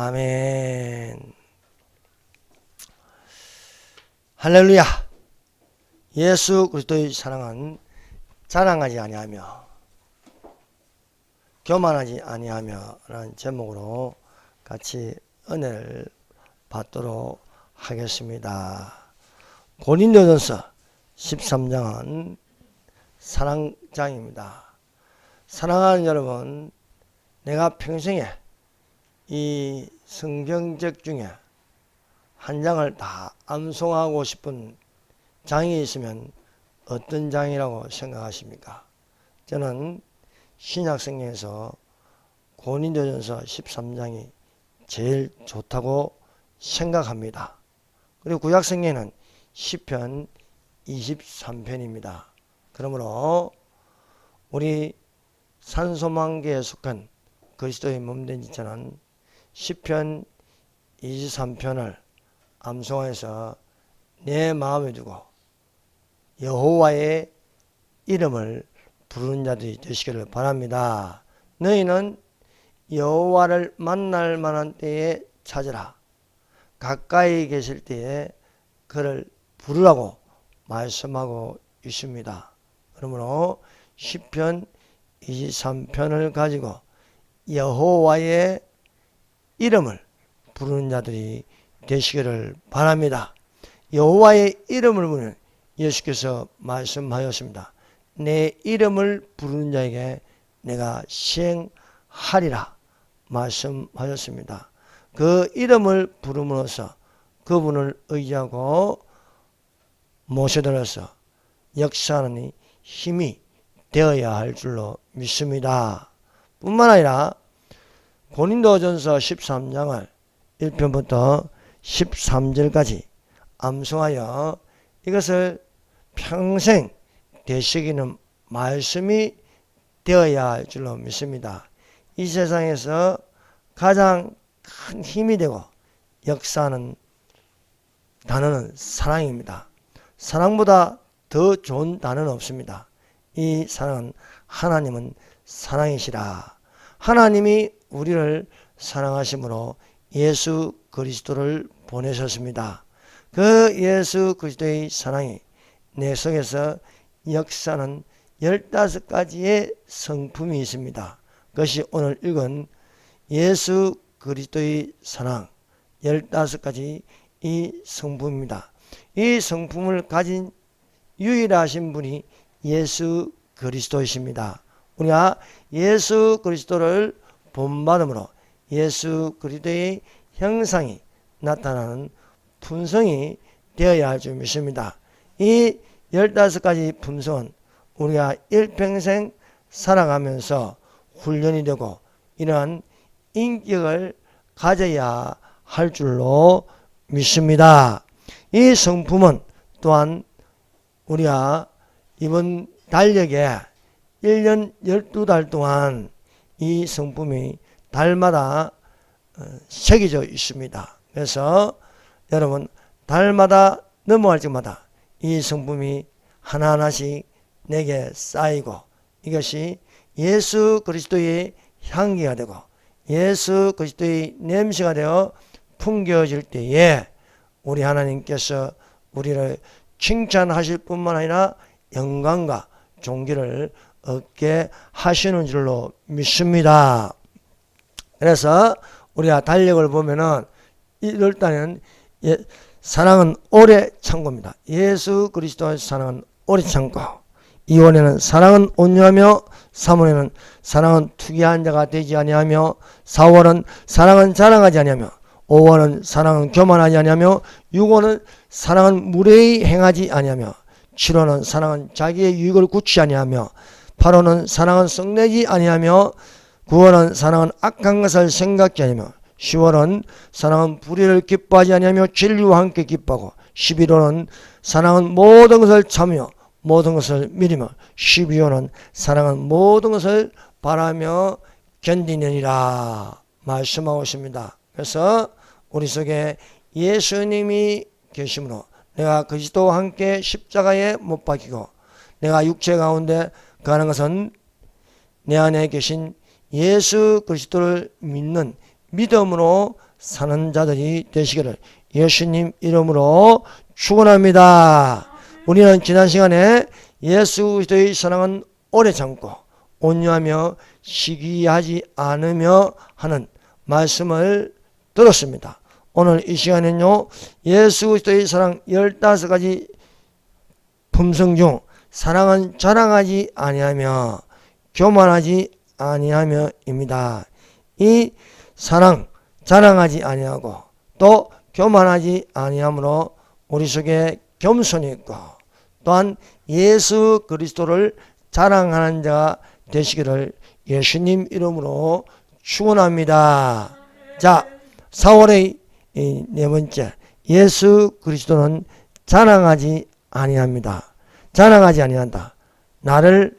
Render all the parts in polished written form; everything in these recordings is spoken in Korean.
아멘. 할렐루야. 예수 그리스도의 사랑은 자랑하지 아니하며 교만하지 아니하며 라는 제목으로 같이 은혜를 받도록 하겠습니다. 고린도전서 13장은 사랑장입니다. 사랑하는 여러분, 내가 평생에 이 성경책 중에 한 장을 다 암송하고 싶은 장이 있으면 어떤 장이라고 생각하십니까? 저는 신약성경에서 고린도전서 13장이 제일 좋다고 생각합니다. 그리고 구약성경에는 시편 23편입니다. 그러므로 우리 산소망교에 속한 그리스도의 몸된 지체는 시편 23편을 암송해서 내 마음에 두고 여호와의 이름을 부르는 자들이 되시기를 바랍니다. 너희는 여호와를 만날 만한 때에 찾으라. 가까이 계실 때에 그를 부르라고 말씀하고 있습니다. 그러므로 시편 23편을 가지고 여호와의 이름을 부르는 자들이 되시기를 바랍니다. 여호와의 이름을 부르는 예수께서 말씀하였습니다. 내 이름을 부르는 자에게 내가 시행하리라 말씀하셨습니다. 그 이름을 부름으로써 그분을 의지하고 모셔들어서 역사하는 힘이 되어야 할 줄로 믿습니다. 뿐만 아니라 고린도전서 13장을 1편부터 13절까지 암송하여 이것을 평생 되새기는 말씀이 되어야 할 줄로 믿습니다. 이 세상에서 가장 큰 힘이 되고 역사하는 단어는 사랑입니다. 사랑보다 더 좋은 단어는 없습니다. 이 사랑은 하나님은 사랑이시라. 하나님이 우리를 사랑하심으로 예수 그리스도를 보내셨습니다. 그 예수 그리스도의 사랑이 내 속에서 역사는 15가지의 성품이 있습니다. 그것이 오늘 읽은 예수 그리스도의 사랑 15가지 이 성품입니다. 이 성품을 가진 유일하신 분이 예수 그리스도이십니다. 우리가 예수 그리스도를 본받음으로 예수 그리스도의 형상이 나타나는 품성이 되어야 할 줄 믿습니다. 이 15가지 품성은 우리가 일평생 살아가면서 훈련이 되고 이러한 인격을 가져야 할 줄로 믿습니다. 이 성품은 또한 우리가 이번 달력에 1년 12달 동안 이 성품이 달마다 새겨져 있습니다. 그래서 여러분 달마다 넘어갈 때마다 이 성품이 하나하나씩 내게 쌓이고 이것이 예수 그리스도의 향기가 되고 예수 그리스도의 냄새가 되어 풍겨질 때에 우리 하나님께서 우리를 칭찬하실 뿐만 아니라 영광과 존귀를 얻게 하시는 줄로 믿습니다. 그래서 우리가 달력을 보면은 1월달에는 사랑은 오래 참고입니다. 예수 그리스도의 사랑은 오래 참고 2월에는 사랑은 온유하며 3월에는 사랑은 투기한 자가 되지 아니하며 4월은 사랑은 자랑하지 아니하며 5월은 사랑은 교만하지 아니하며 6월은 사랑은 무례히 행하지 아니하며 7월은 사랑은 자기의 유익을 굳지 아니하며 8월은 사랑은 썩내지 아니하며 9월은 사랑은 악한 것을 생각지 아니하며 10월은 사랑은 불의를 기뻐하지 아니하며 진리와 함께 기뻐하고 11월은 사랑은 모든 것을 참으며 모든 것을 믿으며 12월은 사랑은 모든 것을 바라며 견디느니라 말씀하고 있습니다. 그래서 우리 속에 예수님이 계심으로 내가 그리스도와 함께 십자가에 못 박히고 내가 육체 가운데 가는 것은 내 안에 계신 예수 그리스도를 믿는 믿음으로 사는 자들이 되시기를 예수님 이름으로 축원합니다. 우리는 지난 시간에 예수 그리스도의 사랑은 오래 참고 온유하며 시기하지 않으며 하는 말씀을 들었습니다. 오늘 이 시간에는요, 예수 그리스도의 사랑 15가지 품성 중 사랑은 자랑하지 아니하며 교만하지 아니하며입니다. 이 사랑 자랑하지 아니하고 또 교만하지 아니하므로 우리 속에 겸손이 있고 또한 예수 그리스도를 자랑하는 자가 되시기를 예수님 이름으로 축원합니다. 자, 4월의 네 번째, 예수 그리스도는 자랑하지 아니합니다. 자랑하지 아니한다. 나를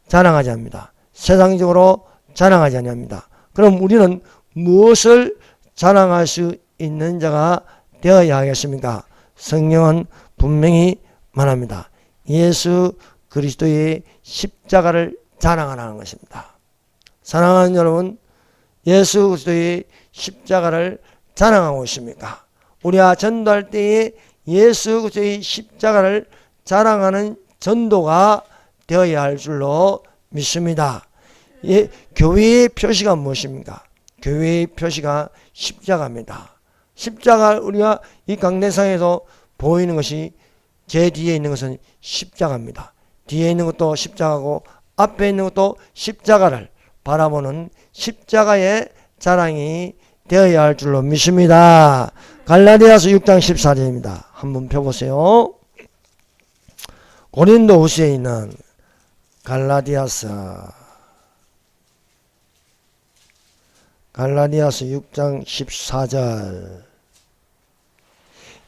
자랑하지 않습니다. 세상적으로 자랑하지 아니합니다. 그럼 우리는 무엇을 자랑할 수 있는 자가 되어야 하겠습니까? 성경은 분명히 말합니다. 예수 그리스도의 십자가를 자랑하라는 것입니다. 사랑하는 여러분, 예수 그리스도의 십자가를 자랑하고 있습니까? 우리가 전도할 때에 예수 그리스도의 십자가를 자랑하는 전도가 되어야 할 줄로 믿습니다. 교회의 표시가 무엇입니까? 교회의 표시가 십자가입니다. 십자가, 우리가 이 강대상에서 보이는 것이 제 뒤에 있는 것은 십자가입니다. 뒤에 있는 것도 십자가고 앞에 있는 것도 십자가를 바라보는 십자가의 자랑이 되어야 할 줄로 믿습니다. 갈라디아서 6장 14절입니다. 한번 펴보세요. 고린도 후서에 있는 갈라디아서 6장 14절.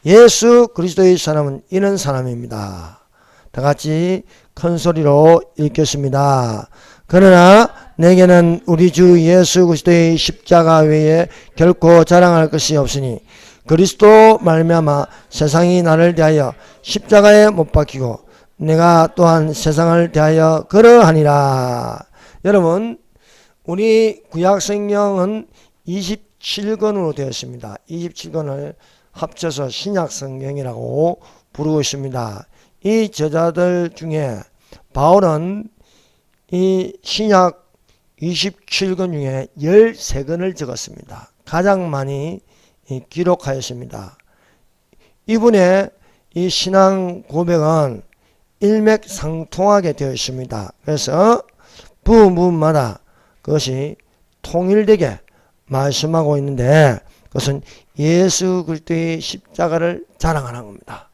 예수 그리스도의 사람은 이런 사람입니다. 다같이 큰 소리로 읽겠습니다. 그러나 내게는 우리 주 예수 그리스도의 십자가 외에 결코 자랑할 것이 없으니 그리스도 말미암아 세상이 나를 대하여 십자가에 못 박히고 내가 또한 세상을 대하여 그러하니라. 여러분, 우리 구약성경은 27권으로 되어 있습니다. 27권을 합쳐서 신약성경이라고 부르고 있습니다. 이 저자들 중에 바울은 이 신약 27권 중에 13권을 적었습니다. 가장 많이 기록하였습니다. 이분의 이 신앙 고백은 일맥상통하게 되어 있습니다. 그래서 부분마다 그것이 통일되게 말씀하고 있는데 그것은 예수 그리스도의 십자가를 자랑하는 겁니다.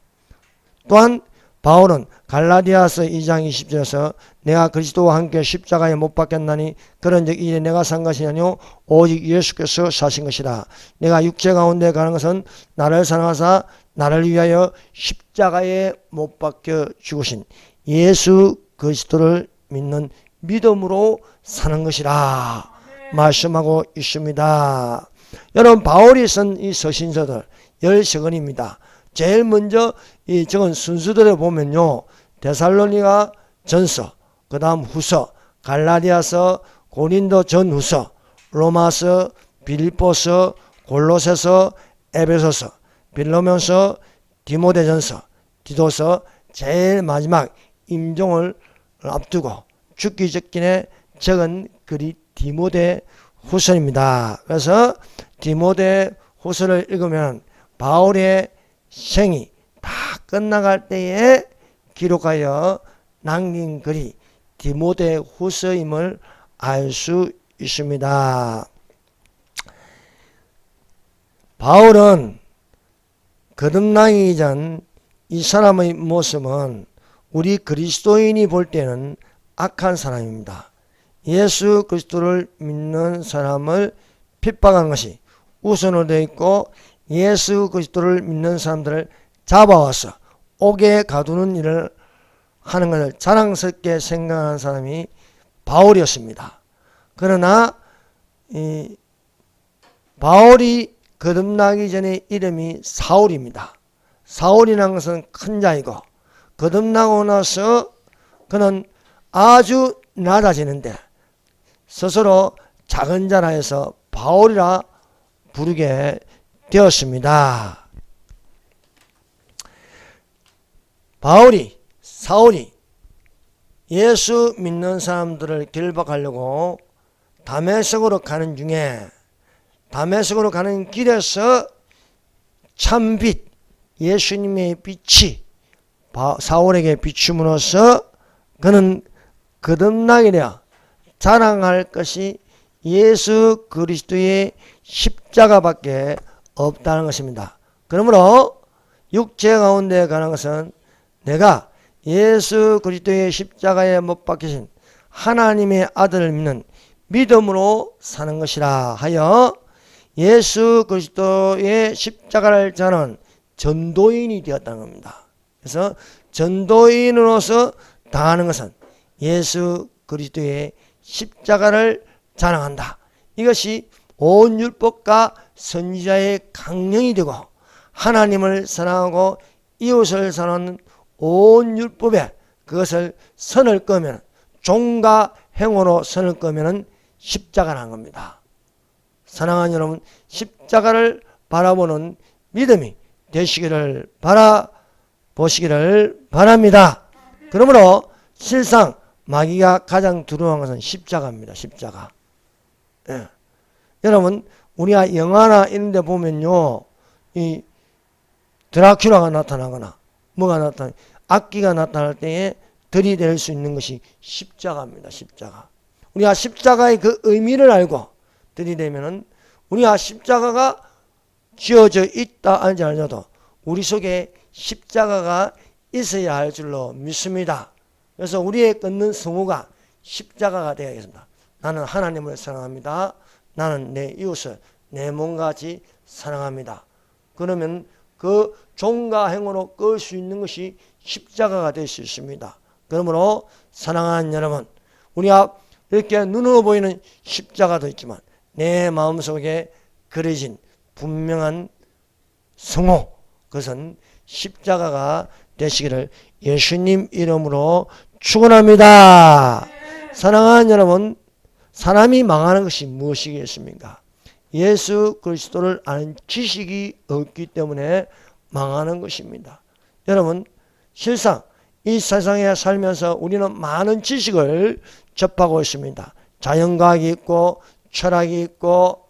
또한 바울은 갈라디아서 2장 20절에서 내가 그리스도와 함께 십자가에 못 박혔나니 그런즉 이제 내가 산 것이 아니요 오직 예수께서 사신 것이라. 내가 육체 가운데 가는 것은 나를 사랑하사 나를 위하여 십자가에 못 박혀 죽으신 예수 그리스도를 믿는 믿음으로 사는 것이라 말씀하고 있습니다. 여러분, 바울이 쓴 이 서신서들 13권입니다. 제일 먼저 이 적은 순서들을 보면요, 데살로니가 전서, 그 다음 후서, 갈라디아서, 고린도 전후서, 로마서, 빌립보서, 골로새서, 에베소서, 빌로면서, 디모데전서, 디도서, 제일 마지막 임종을 앞두고 죽기 직전에 적은 글이 디모데 후서입니다. 그래서 디모데 후서를 읽으면 바울의 생이 다 끝나갈 때에 기록하여 남긴 글이 디모데 후서임을 알 수 있습니다. 바울은 거듭나기 전 이 사람의 모습은 우리 그리스도인이 볼 때는 악한 사람입니다. 예수 그리스도를 믿는 사람을 핍박한 것이 우선으로 되어 있고 예수 그리스도를 믿는 사람들을 잡아와서 옥에 가두는 일을 하는 것을 자랑스럽게 생각하는 사람이 바울이었습니다. 그러나 이 바울이 거듭나기 전에 이름이 사울입니다. 사울이라는 것은 큰 자이고 거듭나고 나서 그는 아주 낮아지는데 스스로 작은 자라 해서 바울이라 부르게 되었습니다. 사울이 예수 믿는 사람들을 결박하려고 다메섹으로 가는 중에 다메섹으로 가는 길에서 참빛 예수님의 빛이 사울에게 비춤으로써 그는 거듭나게 자랑할 것이 예수 그리스도의 십자가밖에 없다는 것입니다. 그러므로 육체 가운데 가는 것은 내가 예수 그리스도의 십자가에 못 박히신 하나님의 아들을 믿는 믿음으로 사는 것이라 하여 예수 그리스도의 십자가를 자는 전도인이 되었다는 겁니다. 그래서 전도인으로서 당하는 것은 예수 그리스도의 십자가를 자랑한다. 이것이 온 율법과 선지자의 강령이 되고 하나님을 사랑하고 이웃을 사랑하는 온 율법에 그것을 선을 끄면 종과 행위로 선을 끄면 십자가라는 겁니다. 사랑하는 여러분, 십자가를 바라보는 믿음이 되시기를 바라보시기를 바랍니다. 그러므로 실상 마귀가 가장 두려워한 것은 십자가입니다. 십자가. 예. 여러분, 우리가 영화나 이런 데 보면요, 이 드라큘라가 나타나거나 뭐가 나타나 악기가 나타날 때에 들이댈 수 있는 것이 십자가입니다. 십자가. 우리가 십자가의 그 의미를 알고 들이대면은 우리가 십자가가 지어져 있다 하는지 알려도 우리 속에 십자가가 있어야 할 줄로 믿습니다. 그래서 우리의 끊는 성호가 십자가가 되어야겠습니다. 나는 하나님을 사랑합니다. 나는 내 이웃을 내 몸같이 사랑합니다. 그러면 그 종과 행으로 끌 수 있는 것이 십자가가 될 수 있습니다. 그러므로 사랑하는 여러분, 우리가 이렇게 눈으로 보이는 십자가도 있지만 내 마음속에 그려진 분명한 성호, 그것은 십자가가 되시기를 예수님 이름으로 축원합니다. 사랑하는 여러분, 사람이 망하는 것이 무엇이겠습니까? 예수 그리스도를 아는 지식이 없기 때문에 망하는 것입니다. 여러분, 실상 이 세상에 살면서 우리는 많은 지식을 접하고 있습니다. 자연과학이 있고 철학이 있고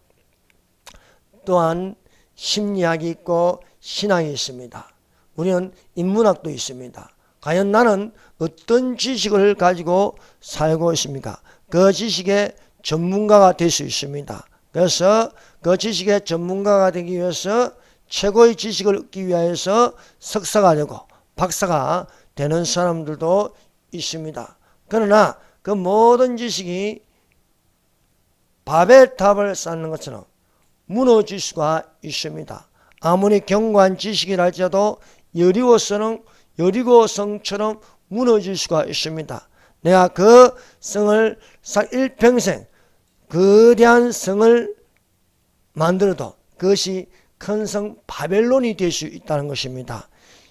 또한 심리학이 있고 신학이 있습니다. 우리는 인문학도 있습니다. 과연 나는 어떤 지식을 가지고 살고 있습니까? 그 지식의 전문가가 될 수 있습니다. 그래서 그 지식의 전문가가 되기 위해서 최고의 지식을 얻기 위해서 석사가 되고 박사가 되는 사람들도 있습니다. 그러나 그 모든 지식이 바벨탑을 쌓는 것처럼 무너질 수가 있습니다. 아무리 견고한 지식이라 할지라도 여리고성처럼 무너질 수가 있습니다. 내가 그 성을 일평생 거대한 성을 만들어도 그것이 큰 성 바벨론이 될 수 있다는 것입니다.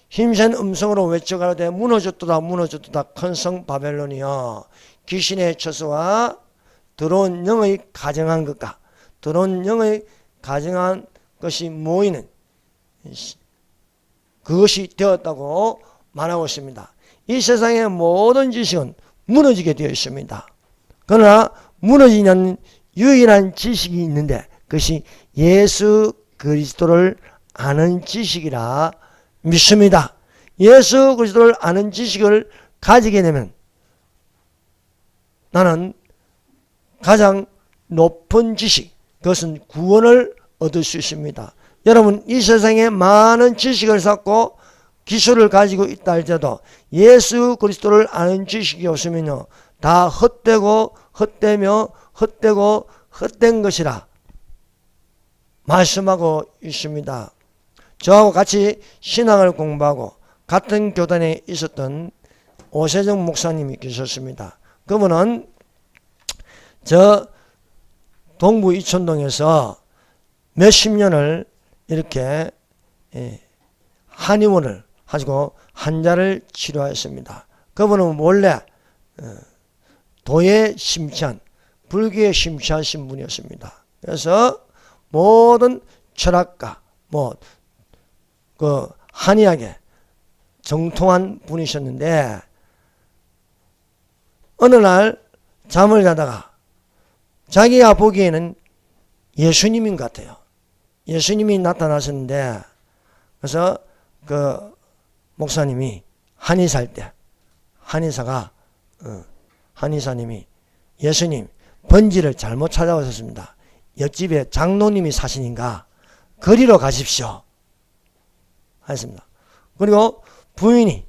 힘센 음성으로 외쳐가되 무너졌도다 무너졌도다 큰 성 바벨론이여, 귀신의 처소와 더러운 영의 가정한 것과 더러운 영의 가정한 것이 모이는 그것이 되었다고 말하고 있습니다. 이 세상의 모든 지식은 무너지게 되어 있습니다. 그러나 무너지지 않는 유일한 지식이 있는데 그것이 예수 그리스도를 아는 지식이라 믿습니다. 예수 그리스도를 아는 지식을 가지게 되면 나는 가장 높은 지식, 그것은 구원을 얻을 수 있습니다. 여러분, 이 세상에 많은 지식을 쌓고 기술을 가지고 있다 할지라도 예수 그리스도를 아는 지식이 없으면요, 다 헛되고 헛되며 헛되고 헛된 것이라 말씀하고 있습니다. 저하고 같이 신앙을 공부하고 같은 교단에 있었던 오세정 목사님이 계셨습니다. 그분은 저 동부 이촌동에서 몇십 년을 이렇게 한의원을 하시고 환자를 치료하였습니다. 그분은 원래 도에 심취한 불교에 심취하신 분이었습니다. 그래서 모든 철학가, 한의학에 정통한 분이셨는데, 어느 날 잠을 자다가 자기가 보기에는 예수님인 것 같아요. 예수님이 나타나셨는데, 그래서 그 목사님이 한의사일 때, 한의사님이 예수님, 번지를 잘못 찾아오셨습니다. 옆집에 장로님이 사시니까 그리로 가십시오. 하였습니다. 그리고 부인이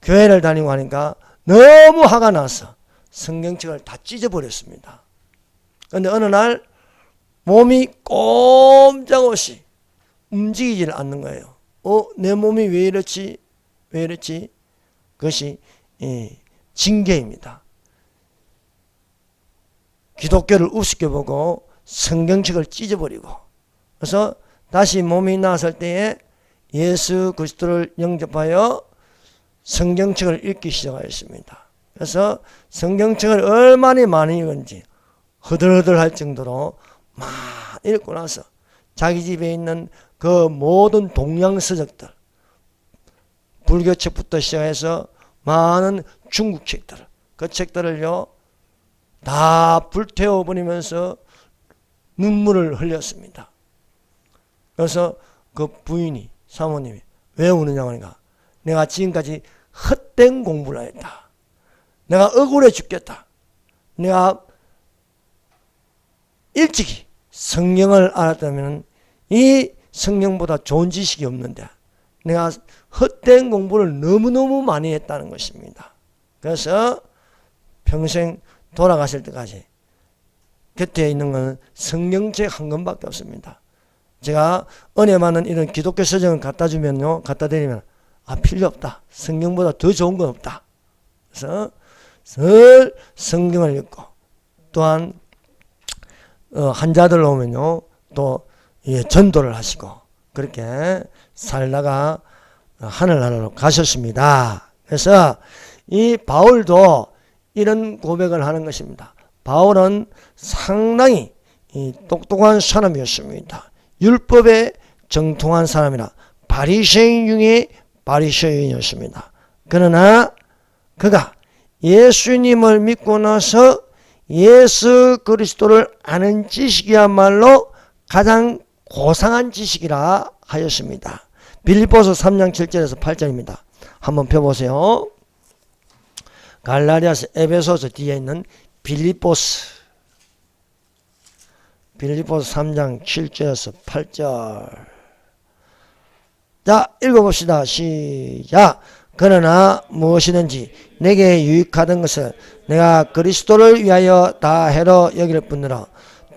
교회를 다니고 하니까 너무 화가 나서 성경책을 다 찢어버렸습니다. 그런데 어느 날 몸이 꼼짝없이 움직이질 않는 거예요. 내 몸이 왜 이렇지? 그것이 징계입니다. 기독교를 우습게 보고 성경책을 찢어버리고, 그래서 다시 몸이 나았을 때에 예수 그리스도를 영접하여 성경책을 읽기 시작하였습니다. 그래서 성경책을 얼마나 많이 읽은지 허들허들할 정도로 막 읽고 나서 자기 집에 있는 그 모든 동양서적들, 불교책부터 시작해서 많은 중국 책들, 그 책들을요 다 불태워버리면서 눈물을 흘렸습니다. 그래서 그 부인이, 사모님이 왜 우느냐 하니까 내가 지금까지 헛된 공부를 했다. 내가 억울해 죽겠다. 내가 일찍이 성경을 알았다면 이 성경보다 좋은 지식이 없는데 내가 헛된 공부를 너무너무 많이 했다는 것입니다. 그래서 평생 돌아가실 때까지 곁에 있는 것은 성경책 한 권밖에 없습니다. 제가 은혜 많은 이런 기독교 서적을 갖다 드리면 필요 없다. 성경보다 더 좋은 건 없다. 그래서 늘 성경을 읽고, 또한 환자들 오면요 또 전도를 하시고 그렇게 살다가 하늘나라로 가셨습니다. 그래서 이 바울도 이런 고백을 하는 것입니다. 바울은 상당히 똑똑한 사람이었습니다. 율법에 정통한 사람이라 바리새인 중에 바리새인이었습니다. 그러나 그가 예수님을 믿고 나서 예수 그리스도를 아는 지식이야말로 가장 고상한 지식이라 하였습니다. 빌립보서 3장 7절에서 8절입니다. 한번 펴보세요. 갈라디아서, 에베소서 뒤에 있는 빌립보서 3장 7절에서 8절. 자, 읽어봅시다. 시작. 그러나 무엇이든지 내게 유익하던 것을 내가 그리스도를 위하여 다 해로 여길 뿐더러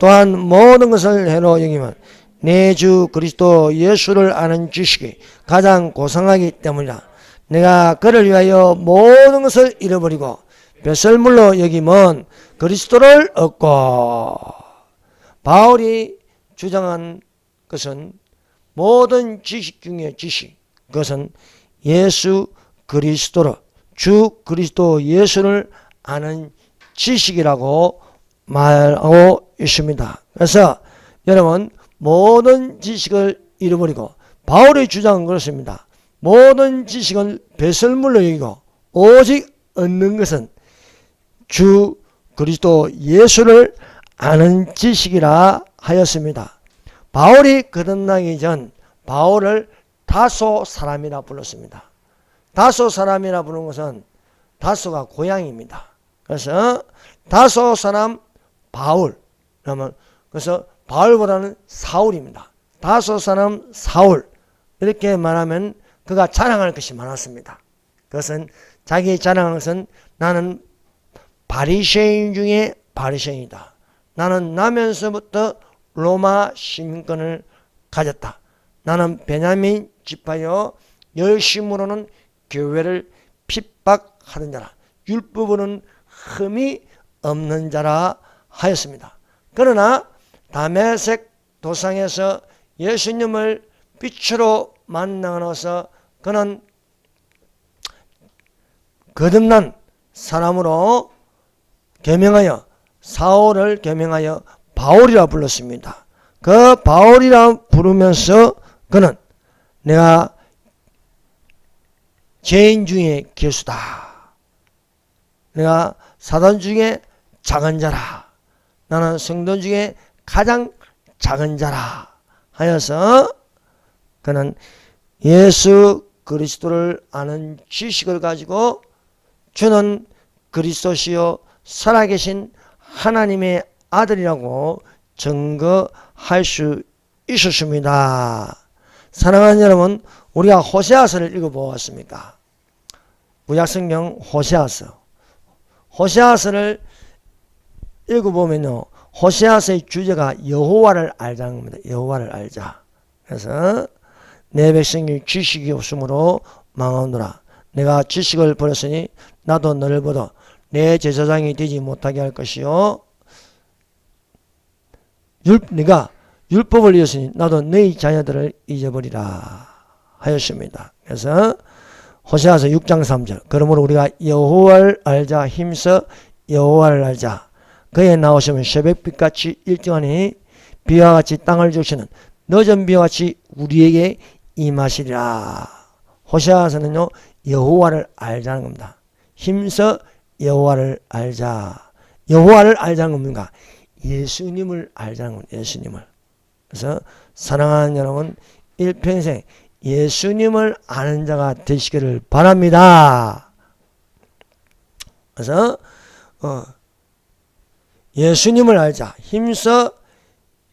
또한 모든 것을 해로 여기면 내 주 그리스도 예수를 아는 지식이 가장 고상하기 때문이라. 내가 그를 위하여 모든 것을 잃어버리고 벼슬물로 여기면 그리스도를 얻고. 바울이 주장한 것은 모든 지식 중에 지식, 그것은 예수 그리스도로, 주 그리스도 예수를 아는 지식이라고 말하고 있습니다. 그래서 여러분, 모든 지식을 잃어버리고, 바울의 주장은 그렇습니다. 모든 지식은 배설물로 여기고 오직 얻는 것은 주 그리스도 예수를 아는 지식이라 하였습니다. 바울이 거듭나기 전 바울을 다소 사람이라 불렀습니다. 다소 사람이라 부르는 것은 다소가 고향입니다. 그래서 다소 사람 바울, 그러면 그래서 바울보다는 사울입니다. 다소 사람 사울, 이렇게 말하면 그가 자랑할 것이 많았습니다. 그것은 자기 자랑하는 것은 나는 바리새인 중에 바리새인이다. 나는 나면서부터 로마 시민권을 가졌다. 나는 베냐민 지파여 열심으로는 교회를 핍박하는 자라. 율법으로는 흠이 없는 자라 하였습니다. 그러나 다메섹 도상에서 예수님을 빛으로 만나서 그는 거듭난 사람으로 계명하여 사울을 계명하여 바울이라 불렀습니다. 그 바울이라 부르면서 그는 내가 죄인 중에 괴수다. 내가 사단 중에 작은 자라. 나는 성도 중에 가장 작은 자라 하여서 그는 예수 그리스도를 아는 지식을 가지고 주는 그리스도시요 살아계신 하나님의 아들이라고 증거할 수 있었습니다. 사랑하는 여러분, 우리가 호세아서를 읽어보았습니까? 구약성경 호세아서. 호세아서를 읽어보면요, 호세아서의 주제가 여호와를 알자는 겁니다. 여호와를 알자. 그래서 내 백성이 지식이 없으므로 망하노라. 내가 지식을 버렸으니 나도 너를 보도 내 제사장이 되지 못하게 할 것이요. 네가 율법을 잃었으니 나도 너희 자녀들을 잊어버리라 하였습니다. 그래서 호세아서 6장 3절. 그러므로 우리가 여호와를 알자. 힘써 여호와를 알자. 그에 나오시면 새벽빛같이 일정하니 비와 같이 땅을 주시는 늦은 비와 같이 우리에게 임하시리라. 호세아서는요, 여호와를 알자는 겁니다. 힘써 여호와를 알자. 여호와를 알자는 겁니까? 예수님을 알자는 겁니다. 예수님을. 그래서 사랑하는 여러분, 일평생 예수님을 아는 자가 되시기를 바랍니다. 그래서 예수님을 알자. 힘써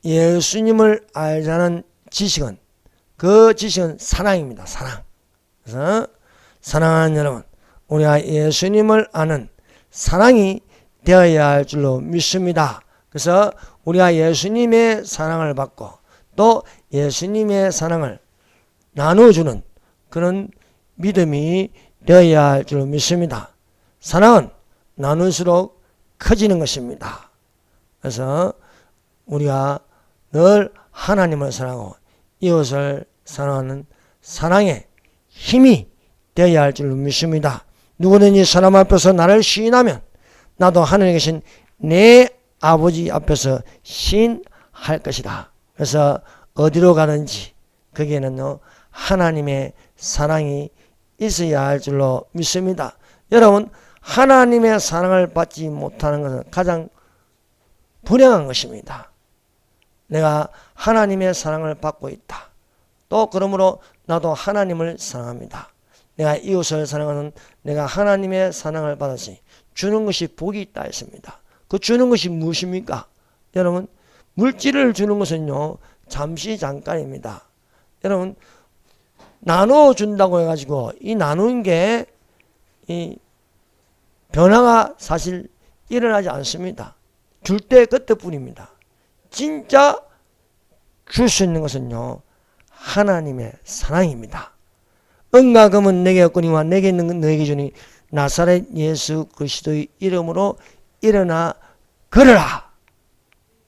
예수님을 알자는 지식은, 그 지식은 사랑입니다. 사랑. 그래서 사랑하는 여러분, 우리가 예수님을 아는 사랑이 되어야 할 줄로 믿습니다. 그래서 우리가 예수님의 사랑을 받고 또 예수님의 사랑을 나눠주는 그런 믿음이 되어야 할 줄로 믿습니다. 사랑은 나눌수록 커지는 것입니다. 그래서 우리가 늘 하나님을 사랑하고 이웃을 사랑하는 사랑의 힘이 되어야 할 줄로 믿습니다. 누구든지 사람 앞에서 나를 시인하면 나도 하늘에 계신 내 아버지 앞에서 시인할 것이다. 그래서 어디로 가든지 거기에는 하나님의 사랑이 있어야 할 줄로 믿습니다. 여러분, 하나님의 사랑을 받지 못하는 것은 가장 불행한 것입니다. 내가 하나님의 사랑을 받고 있다. 또 그러므로 나도 하나님을 사랑합니다. 내가 이웃을 사랑하는 내가 하나님의 사랑을 받았으니 주는 것이 복이 있다 했습니다. 그 주는 것이 무엇입니까? 여러분, 물질을 주는 것은요, 잠시 잠깐입니다. 여러분, 나눠준다고 해가지고 이 나누는 게 이 변화가 사실 일어나지 않습니다. 줄 때 그때뿐입니다. 진짜 줄 수 있는 것은요, 하나님의 사랑입니다. 은과 금은 내게 없거니와 내게 있는 건 너에게 주니 나사렛 예수 그리스도의 이름으로 일어나 걸으라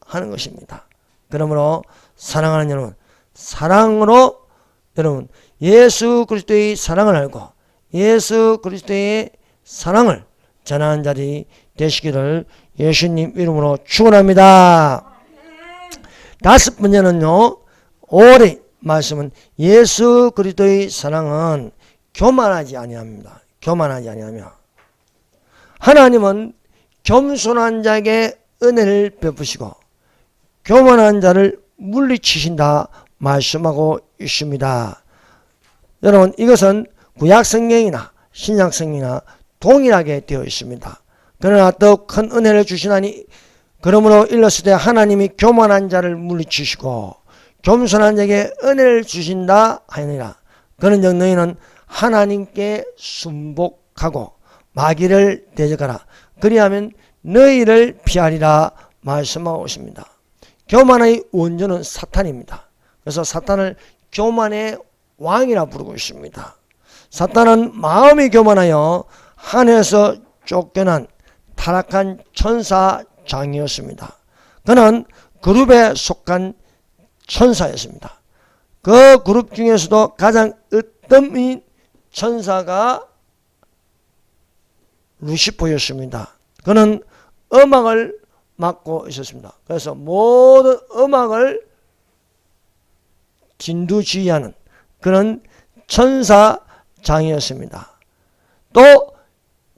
하는 것입니다. 그러므로 사랑하는 여러분, 사랑으로 여러분 예수 그리스도의 사랑을 알고 예수 그리스도의 사랑을 전하는 자리 되시기를 예수님 이름으로 축원합니다. 다섯 번째는요, 올해 말씀은 예수 그리스도의 사랑은 교만하지 아니합니다. 교만하지 아니하며 하나님은 겸손한 자에게 은혜를 베푸시고 교만한 자를 물리치신다 말씀하고 있습니다. 여러분, 이것은 구약성경이나 신약성경이나 동일하게 되어 있습니다. 그러나 더 큰 은혜를 주시나니 그러므로 일렀을 때 하나님이 교만한 자를 물리치시고 겸손한 자에게 은혜를 주신다 하니라. 그런즉 너희는 하나님께 순복하고 마귀를 대적하라. 그리하면 너희를 피하리라 말씀하고 있습니다. 교만의 원조는 사탄입니다. 그래서 사탄을 교만의 왕이라 부르고 있습니다. 사탄은 마음이 교만하여 하늘에서 쫓겨난 타락한 천사장이었습니다. 그는 그룹에 속한 천사였습니다. 그 그룹 중에서도 가장 으뜸인 천사가 루시퍼였습니다. 그는 음악을 맡고 있었습니다. 그래서 모든 음악을 진두지휘하는 그런 천사장이었습니다. 또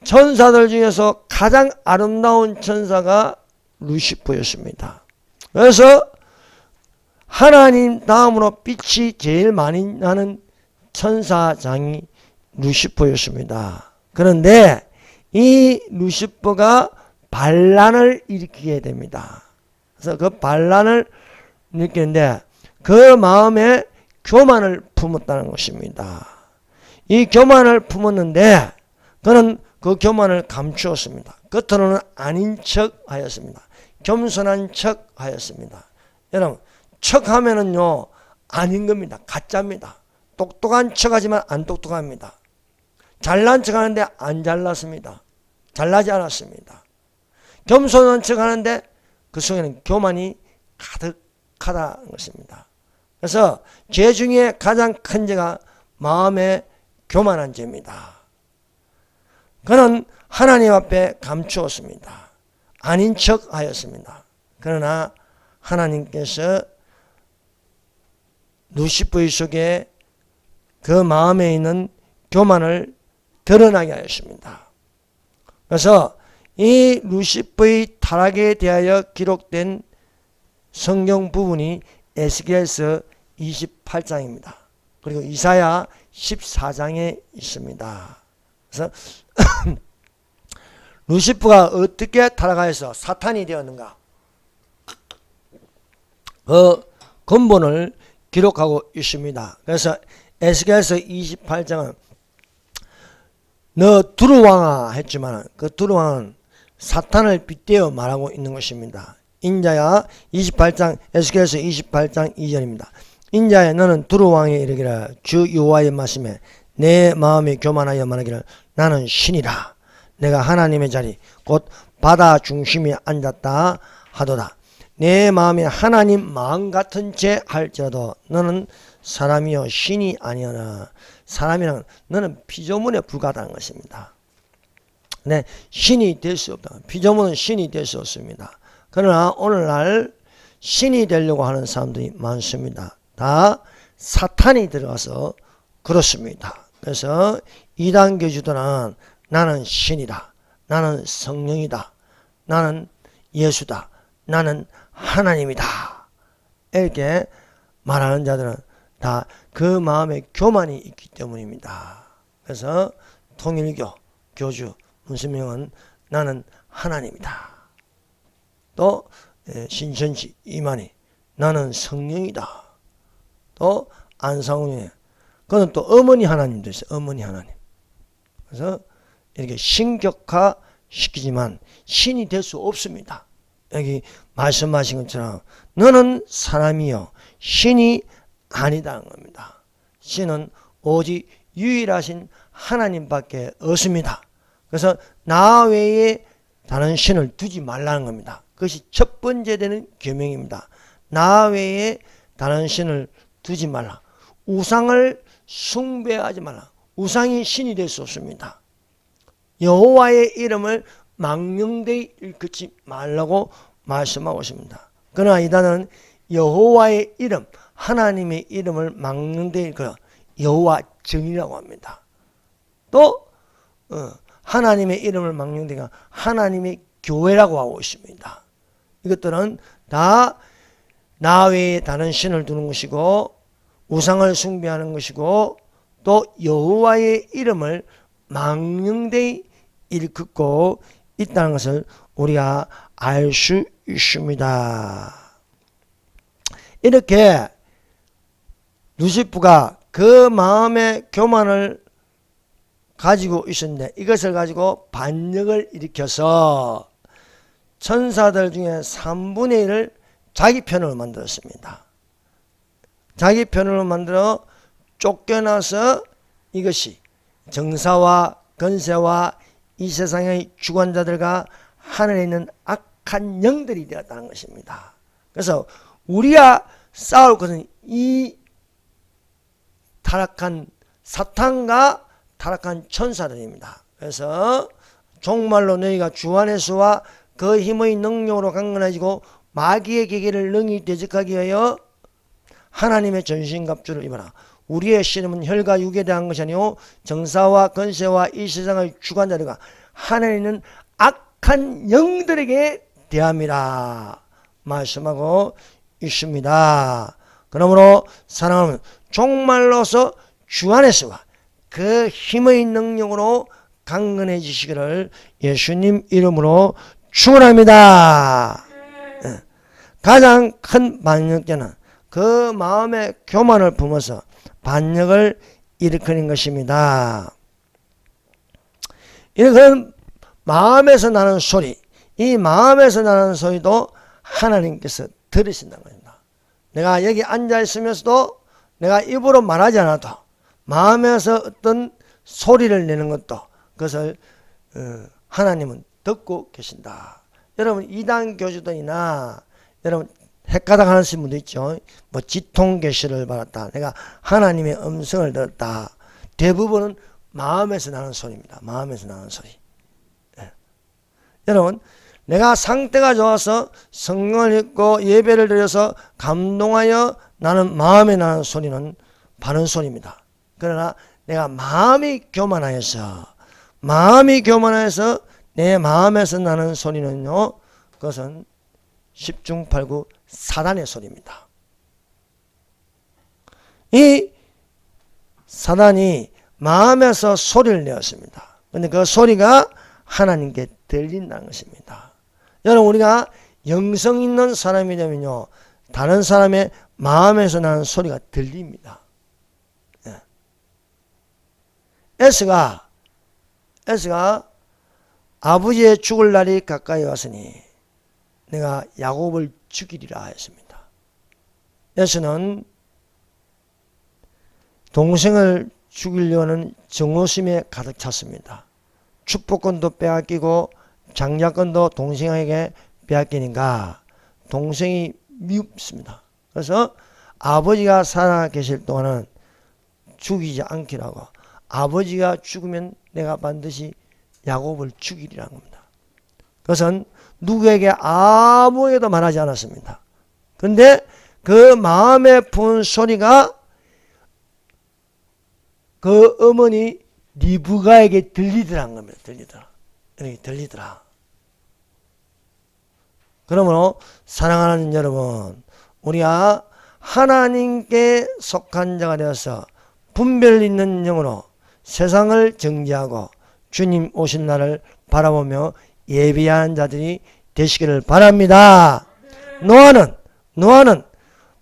천사들 중에서 가장 아름다운 천사가 루시퍼였습니다. 그래서 하나님 다음으로 빛이 제일 많이 나는 천사장이 루시퍼였습니다. 그런데 이 루시퍼가 반란을 일으키게 됩니다. 그래서 그 반란을 일으키는데 그 마음에 교만을 품었다는 것입니다. 이 교만을 품었는데 그는 그 교만을 감추었습니다. 겉으로는 아닌 척 하였습니다. 겸손한 척 하였습니다. 여러분, 척하면은요, 아닌 겁니다. 가짜입니다. 똑똑한 척 하지만 안 똑똑합니다. 잘난 척 하는데 안 잘났습니다. 잘나지 않았습니다. 겸손한 척 하는데 그 속에는 교만이 가득하다는 것입니다. 그래서 죄 중에 가장 큰 죄가 마음에 교만한 죄입니다. 그는 하나님 앞에 감추었습니다. 아닌 척 하였습니다. 그러나 하나님께서 루시퍼의 속에 그 마음에 있는 교만을 드러나게 하였습니다. 그래서 이 루시퍼의 타락에 대하여 기록된 성경 부분이 에스겔서 28장입니다. 그리고 이사야 14장에 있습니다. 그래서 루시퍼가 어떻게 타락하여서 사탄이 되었는가? 그 근본을 기록하고 있습니다. 그래서 에스겔서 28장은 너 두루왕아 했지만 그 두루왕은 사탄을 빗대어 말하고 있는 것입니다. 인자야 28장 에스겔서 28장 2절입니다. 인자야 너는 두루왕에 이르기를 주 여호와의 말씀에 내 마음이 교만하여 말하기를 나는 신이라. 내가 하나님의 자리 곧 바다 중심에 앉았다 하도다. 내 마음에 하나님 마음 같은 죄 할지라도 너는 사람이여 신이 아니하나. 사람이란 너는 피조물에 불과하다는 것입니다. 네, 신이 될 수 없다. 피조물은 신이 될 수 없습니다. 그러나 오늘날 신이 되려고 하는 사람들이 많습니다. 다 사탄이 들어가서 그렇습니다. 그래서 이단교주들은 나는 신이다. 나는 성령이다. 나는 예수다. 나는 하나님이다. 이렇게 말하는 자들은 다 그 마음에 교만이 있기 때문입니다. 그래서 통일교 교주 문수명은 나는 하나님이다. 또 신천지 이만희 나는 성령이다. 또 안상훈이 그는 또 어머니 하나님도 있어요. 어머니 하나님. 그래서 이렇게 신격화 시키지만 신이 될 수 없습니다. 여기 말씀하신 것처럼 너는 사람이요 신이 아니다는 겁니다. 신은 오직 유일하신 하나님밖에 없습니다. 그래서 나 외에 다른 신을 두지 말라는 겁니다. 그것이 첫 번째 되는 계명입니다. 나 외에 다른 신을 두지 말라. 우상을 숭배하지 말라. 우상이 신이 될 수 없습니다. 여호와의 이름을 망령되이 일컫지 말라고 말씀하고 있습니다. 그러나 이단은 여호와의 이름, 하나님의 이름을 망령되이 일컬어 여호와 정이라고 합니다. 또 하나님의 이름을 망령되이 하나님의 교회라고 하고 있습니다. 이것들은 다 나 외에 다른 신을 두는 것이고 우상을 숭배하는 것이고 또 여호와의 이름을 망령되이 일컫고 있다는 것을 우리가 알 수 있습니다. 이렇게 루시퍼가 그 마음의 교만을 가지고 있었는데 이것을 가지고 반역을 일으켜서 천사들 중에 3분의 1을 자기 편으로 만들었습니다. 자기 편으로 만들어 쫓겨나서 이것이 정사와 권세와 이 세상의 주관자들과 하늘에 있는 악한 영들이 되었다는 것입니다. 그래서 우리가 싸울 것은 이 타락한 사탄과 타락한 천사들입니다. 그래서 정말로 너희가 주 안에서와 그 힘의 능력으로 강건해지고 마귀의 계계를 능히 대적하기 위하여 하나님의 전신갑주를 입어라. 우리의 씨름은 혈과 육에 대한 것이 아니요 정사와 권세와 이 세상의 주관자들과 하나님은 악한 영들에게 대함이라 말씀하고 있습니다. 그러므로 사랑하는 종말로서 주 안에서와 그 힘의 능력으로 강건해지시기를 예수님 이름으로 축원합니다. 가장 큰 반역죄는 그 마음의 교만을 품어서 반역을 일으키는 것입니다. 이런 마음에서 나는 소리, 이 마음에서 나는 소리도 하나님께서 들으신다는 겁니다. 내가 여기 앉아 있으면서도 내가 입으로 말하지 않아도 마음에서 어떤 소리를 내는 것도 그것을 하나님은 듣고 계신다. 여러분 이단 교주들이나 여러분 헷가닥 하는 분도 있죠. 뭐 지통 계시를 받았다. 내가 하나님의 음성을 들었다. 대부분은 마음에서 나는 소리입니다. 마음에서 나는 소리. 예. 여러분 내가 상태가 좋아서 성령을 읽고 예배를 드려서 감동하여 나는 마음에 나는 소리는 바른 소리입니다. 그러나 내가 마음이 교만하여서 내 마음에서 나는 소리는요, 그것은 십중팔구 사단의 소리입니다. 이 사단이 마음에서 소리를 내었습니다. 그런데 그 소리가 하나님께 들린다는 것입니다. 여러분 우리가 영성 있는 사람이 되면요, 다른 사람의 마음에서 나는 소리가 들립니다. 예. 에스가 아버지의 죽을 날이 가까이 왔으니 내가 야곱을 죽이리라 했습니다. 에스는 동생을 죽이려는 정오심에 가득 찼습니다. 축복권도 빼앗기고 장자권도 동생에게 빼앗기니까 동생이 미웁습니다. 그래서 아버지가 살아계실 동안은 죽이지 않기로 하고 아버지가 죽으면 내가 반드시 야곱을 죽이리라는 겁니다. 그것은 누구에게 아무에게도 말하지 않았습니다. 그런데 그 마음에 푼 소리가 그 어머니 리브가에게 들리더라는 겁니다. 들리더라. 그러므로 사랑하는 여러분, 우리가 하나님께 속한 자가 되어서 분별 있는 영으로 세상을 정죄하고 주님 오신 날을 바라보며 예비한 자들이 되시기를 바랍니다. 노아는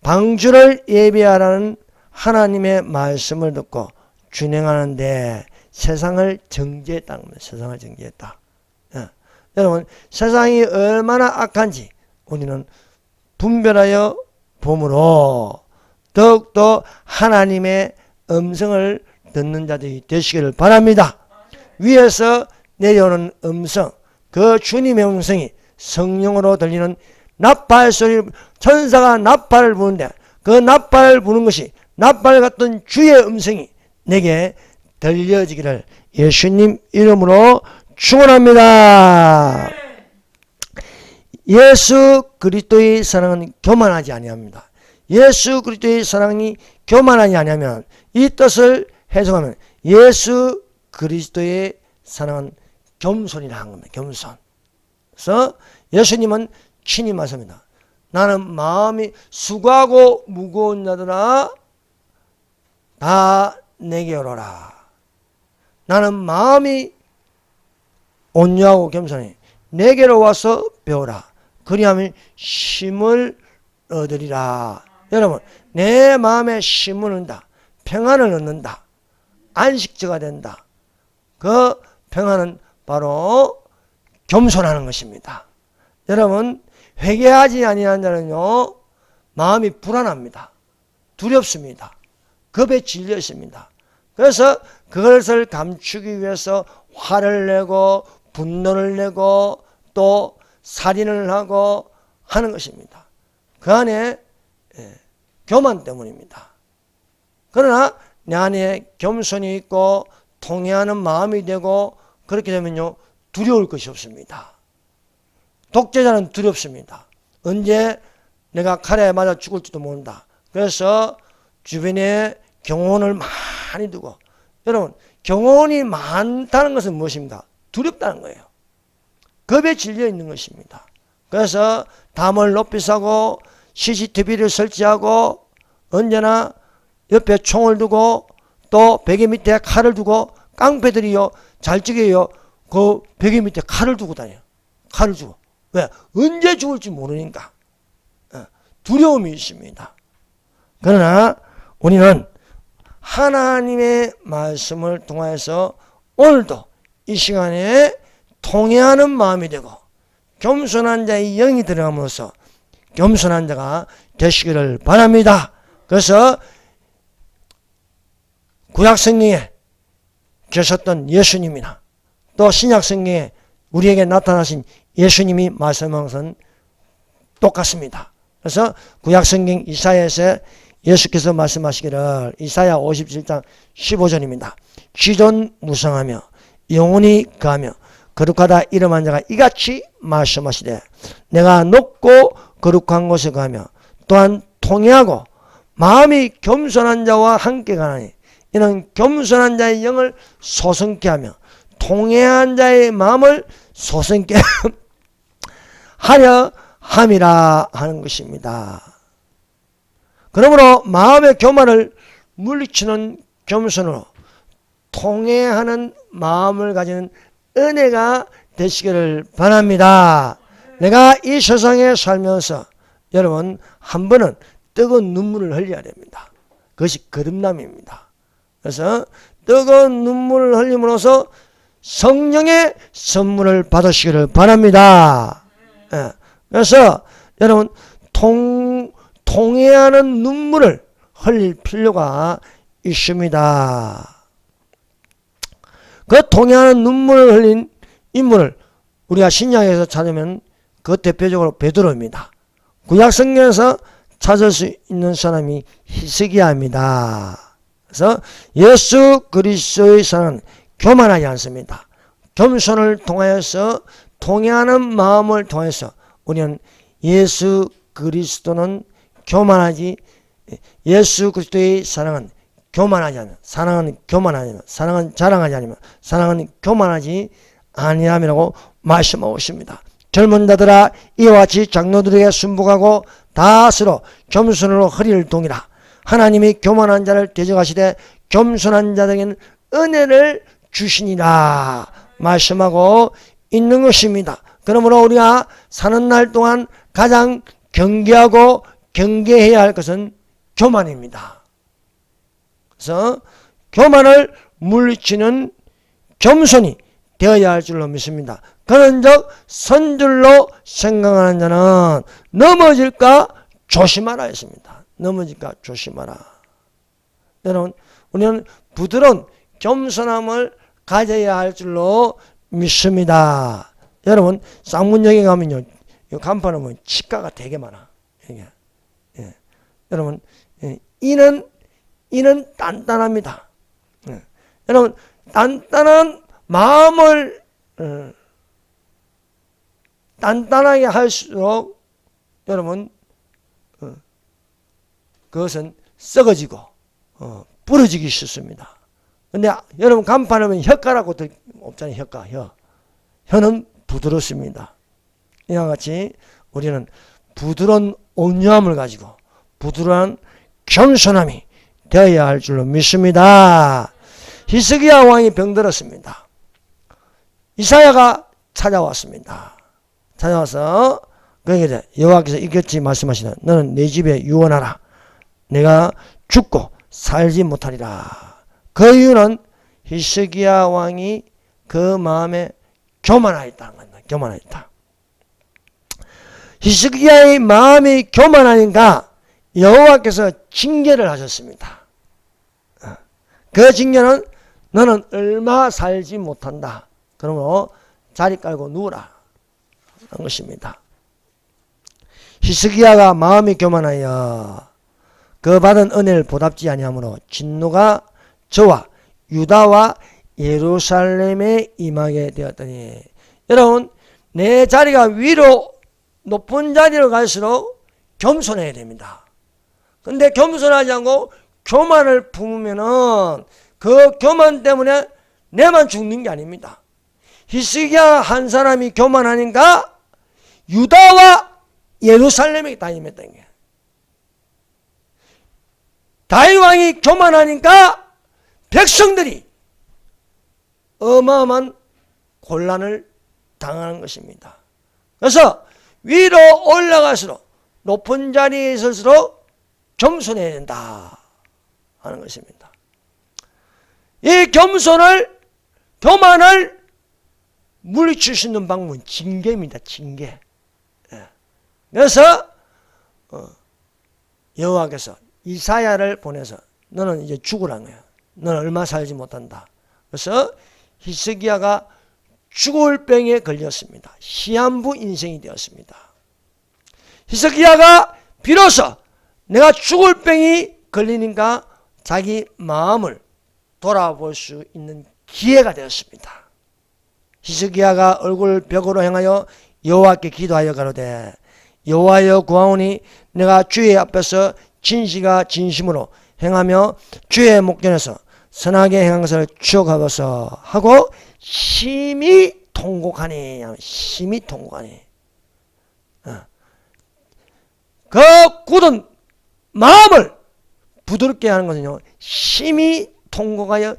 방주를 예비하라는 하나님의 말씀을 듣고 준행하는데 세상을 정죄했다는 겁니다. 세상을 정죄했다. 예. 여러분 세상이 얼마나 악한지 우리는 분별하여 봄으로 더욱더 하나님의 음성을 듣는 자들이 되시기를 바랍니다. 위에서 내려오는 음성, 그 주님의 음성이 성령으로 들리는 나팔 소리, 천사가 나팔을 부는데 그 나팔을 부는 것이 나팔 같은 주의 음성이 내게 들려지기를 예수님 이름으로 축원합니다. 예수 그리스도의 사랑은 교만하지 아니합니다. 예수 그리스도의 사랑이 교만하지 아니하면 이 뜻을 해석하면 예수 그리스도의 사랑은 겸손이라 한 겁니다. 겸손. 그래서 예수님은 친히 말씀합니다. 나는 마음이 수고하고 무거운 자들아 다 내게 오너라. 나는 마음이 온유하고 겸손히 내게로 와서 배우라. 그리하면 쉼을 얻으리라. 여러분 내 마음에 쉼을 얻는다. 평안을 얻는다. 안식처가 된다. 그 평안은 바로 겸손하는 것입니다. 여러분 회개하지 아니한 자는요 마음이 불안합니다. 두렵습니다. 겁에 질려 있습니다. 그래서 그것을 감추기 위해서 화를 내고 분노를 내고 또 살인을 하고 하는 것입니다. 그 안에 교만 때문입니다. 그러나 내 안에 겸손이 있고 통회하는 마음이 되고 그렇게 되면요 두려울 것이 없습니다. 독재자는 두렵습니다. 언제 내가 칼에 맞아 죽을지도 모른다. 그래서 주변에 경호원을 많이 두고, 여러분 경호원이 많다는 것은 무엇입니까? 두렵다는 거예요. 겁에 질려 있는 것입니다. 그래서 담을 높이 싸고 CCTV를 설치하고 언제나 옆에 총을 두고 또 베개 밑에 칼을 두고, 깡패들이요 잘찌개요 그 베개 밑에 칼을 두고 다녀요. 칼을 두고. 왜? 언제 죽을지 모르니까. 두려움이 있습니다. 그러나 우리는 하나님의 말씀을 통해서 오늘도 이 시간에 통회하는 마음이 되고 겸손한 자의 영이 들어감으로써 겸손한 자가 되시기를 바랍니다. 그래서 구약성경에 계셨던 예수님이나 또 신약성경에 우리에게 나타나신 예수님이 말씀한 것은 똑같습니다. 그래서 구약성경 이사야에서 예수께서 말씀하시기를, 이사야 57장 15절입니다. 기존무성하며 영원히 거하며 거룩하다 이름한 자가 이같이 말씀하시되, 내가 높고 거룩한 곳에 거하며 또한 통회하고 마음이 겸손한 자와 함께 가나니, 이는 겸손한 자의 영을 소성케 하며 통회한 자의 마음을 소성케 하려 함이라 하는 것입니다. 그러므로 마음의 교만을 물리치는 겸손으로 통회하는 마음을 가지는 은혜가 되시기를 바랍니다. 내가 이 세상에 살면서 여러분 한 번은 뜨거운 눈물을 흘려야 됩니다. 그것이 거듭남입니다. 그래서 뜨거운 눈물을 흘림으로써 성령의 선물을 받으시기를 바랍니다. 그래서 여러분 통회하는 눈물을 흘릴 필요가 있습니다. 그 통회하는 눈물을 흘린 인물을 우리가 신약에서 찾으면 그 대표적으로 베드로입니다. 구약성경에서 찾을 수 있는 사람이 히스기야입니다. 그래서 예수 그리스도의 사랑은 교만하지 않습니다. 겸손을 통하여서 통회하는 마음을 통해서 우리는 예수 그리스도는 교만하지, 예수 그리스도의 사랑은 교만하지 않으며, 사랑은 교만하지 않으며, 사랑은 자랑하지 않으며, 사랑은 교만하지 아니함이라고 말씀하고 있습니다. 젊은 자들아 이와 같이 장로들에게 순복하고 다스로 겸손으로 허리를 동이라. 하나님이 교만한 자를 대적하시되 겸손한 자들에게는 은혜를 주시니라 말씀하고 있는 것입니다. 그러므로 우리가 사는 날 동안 가장 경계하고 경계해야 할 것은 교만입니다. 그래서 교만을 물리치는 겸손이 되어야 할 줄로 믿습니다. 그런즉 선줄로 생각하는 자는 넘어질까 조심하라 했습니다. 넘어질까 조심하라. 여러분, 우리는 부드러운 겸손함을 가져야 할 줄로 믿습니다. 여러분, 쌍문역에 가면요, 이 간판에 보면 치과가 되게 많아. 예. 여러분, 이는 단단합니다. 여러분, 단단한 마음을 단단하게 할수록 여러분 그것은 썩어지고 부러지기 쉽습니다. 근데 여러분 간판하면 혀가라고 없잖아요. 혀는 부드럽습니다. 이와 같이 우리는 부드러운 온유함을 가지고 부드러운 겸손함이 되어야 할 줄로 믿습니다. 히스기야 왕이 병들었습니다. 이사야가 찾아왔습니다. 찾아와서 그에게 여호와께서 이같이 말씀하시나 너는 내 집에 유언하라. 내가 죽고 살지 못하리라. 그 이유는 히스기야 왕이 그 마음에 교만하였다는 겁니다. 교만하였다. 히스기야의 마음이 교만하니까 여호와께서 징계를 하셨습니다. 그 징계는 너는 얼마 살지 못한다. 그러므로 자리 깔고 누우라 한 것입니다. 히스기야가 마음이 교만하여 그 받은 은혜를 보답지 아니하므로 진노가 저와 유다와 예루살렘에 임하게 되었더니, 여러분 내 자리가 위로 높은 자리로 갈수록 겸손해야 됩니다. 근데 겸손하지 않고 교만을 품으면은 그 교만 때문에 내만 죽는 게 아닙니다. 히스기야 한 사람이 교만하니까 유다와 예루살렘에 다니었던 게, 다윗 왕이 교만하니까 백성들이 어마어마한 곤란을 당하는 것입니다. 그래서 위로 올라갈수록 높은 자리에 있을수록 겸손해야 된다 하는 것입니다. 이 교만을 물리칠 수 있는 방법은 징계입니다. 징계. 그래서 여호와께서 이사야를 보내서 너는 이제 죽으라는 거야. 너는 얼마 살지 못한다. 그래서 히스기야가 죽을 병에 걸렸습니다. 시한부 인생이 되었습니다. 히스기야가 비로소 내가 죽을 병이 걸리니까 자기 마음을 돌아볼 수 있는 기회가 되었습니다. 히스기야가 얼굴 벽으로 향하여 여호와께 기도하여 가로되 여호와여 구하오니 내가 주의 앞에서 진시가 진심으로 행하며 주의 목전에서 선하게 행한 것을 추억하소서 하고 심히 통곡하니. 심히 통곡하니. 그 굳은 마음을 부드럽게 하는 것은요, 심히 통곡하여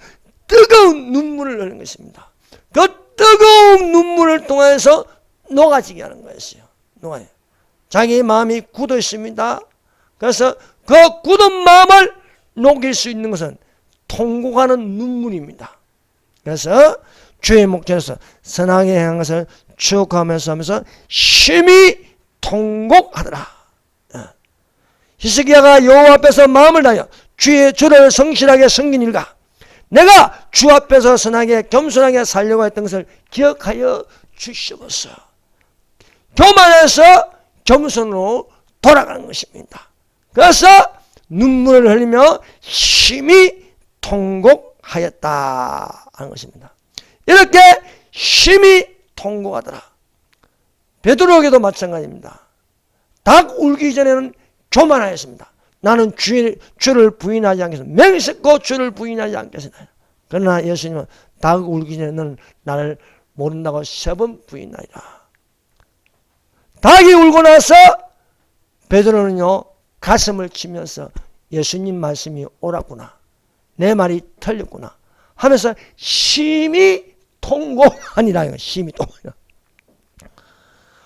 뜨거운 눈물을 흘리는 것입니다. 그 뜨거운 눈물을 통해서 녹아지게 하는 거였어요. 녹아요. 자기 마음이 굳어 있습니다. 그래서 그 굳은 마음을 녹일 수 있는 것은 통곡하는 눈물입니다. 그래서 주의 목전에서 선하게 행한 것을 추억하면서 하면서 심히 통곡하더라. 히스기야가 여호와 앞에서 마음을 다하여 주를 성실하게 섬긴 일과 내가 주 앞에서 선하게 겸손하게 살려고 했던 것을 기억하여 주시옵소서. 교만해서 겸손으로 돌아가는 것입니다. 그래서 눈물을 흘리며 심히 통곡하였다 하는 것입니다. 이렇게 심히 통곡하더라. 베드로에게도 마찬가지입니다. 닭 울기 전에는 교만하였습니다. 나는 주를 부인하지 않겠습니다. 맹세코 주를 부인하지 않겠습니다. 그러나 예수님은 닭 울기 전에 너는 나를 모른다고 3번 부인하리라. 닭이 울고 나서 베드로는요 가슴을 치면서 예수님 말씀이 옳았구나, 내 말이 틀렸구나 하면서 심히 통곡하니라. 심히 통곡하니라.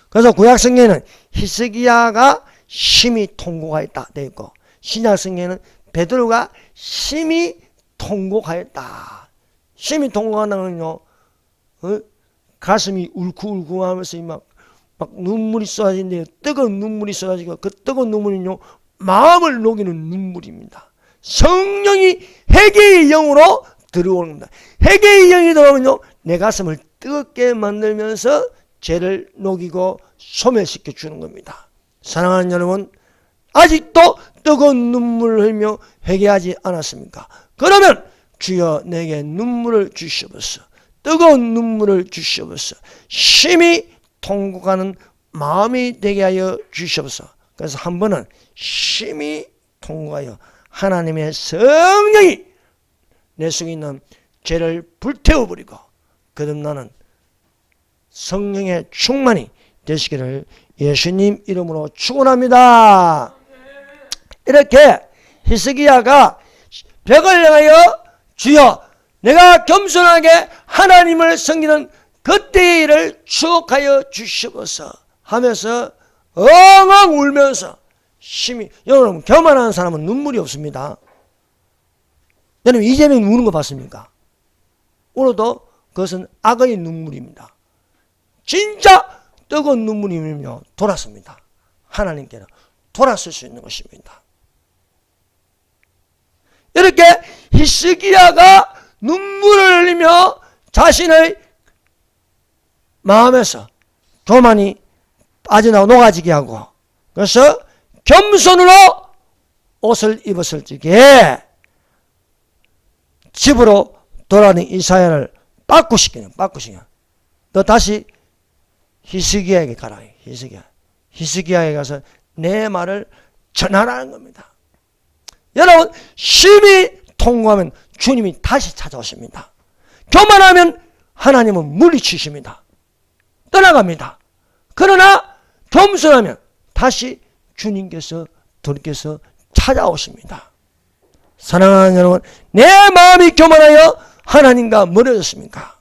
그래서 구약성경에는 히스기야가 심히 통곡하였다 되어 있고, 신약성경에는 베드로가 심히 통곡하였다. 심히 통곡하는 건요, 가슴이 울컥울컥하면서 막 눈물이 쏟아지는데, 뜨거운 눈물이 쏟아지고, 그 뜨거운 눈물은요 마음을 녹이는 눈물입니다. 성령이 회개의 영으로 들어오는 겁니다. 회개의 영이 들어오면요 내 가슴을 뜨겁게 만들면서 죄를 녹이고 소멸시켜 주는 겁니다. 사랑하는 여러분, 아직도 뜨거운 눈물을 흘며 회개하지 않았습니까? 그러면 주여 내게 눈물을 주시옵소서. 뜨거운 눈물을 주시옵소서. 심히 통곡하는 마음이 되게 하여 주시옵소서. 그래서 한 번은 심히 통곡하여 하나님의 성령이 내 속에 있는 죄를 불태워버리고 거듭나는 성령의 충만이 되시기를 예수님 이름으로 축원합니다. 이렇게 히스기야가 벽을 향하여 주여 내가 겸손하게 하나님을 섬기는 그때의 일을 추억하여 주시옵소서 하면서 엉엉 울면서 심히, 여러분 교만한 사람은 눈물이 없습니다. 여러분 이재명이 우는 거 봤습니까? 울어도 그것은 악의 눈물입니다. 진짜 뜨거운 눈물이면요 돌았습니다. 하나님께는 돌았을 수 있는 것입니다. 이렇게 히스기야가 눈물을 흘리며 자신의 마음에서 교만이 빠져나와 녹아지게 하고, 그래서 겸손으로 옷을 입었을 적에 집으로 돌아오는 이사야를 바꾸시키는. 너 다시 히스기야에게 가라. 히스기야에게 가서 내 말을 전하라는 겁니다. 여러분, 심히 통곡하면 주님이 다시 찾아오십니다. 교만하면 하나님은 물리치십니다. 떠나갑니다. 그러나 겸손하면 다시 주님께서 돌이켜서 찾아오십니다. 사랑하는 여러분, 내 마음이 교만하여 하나님과 멀어졌습니까?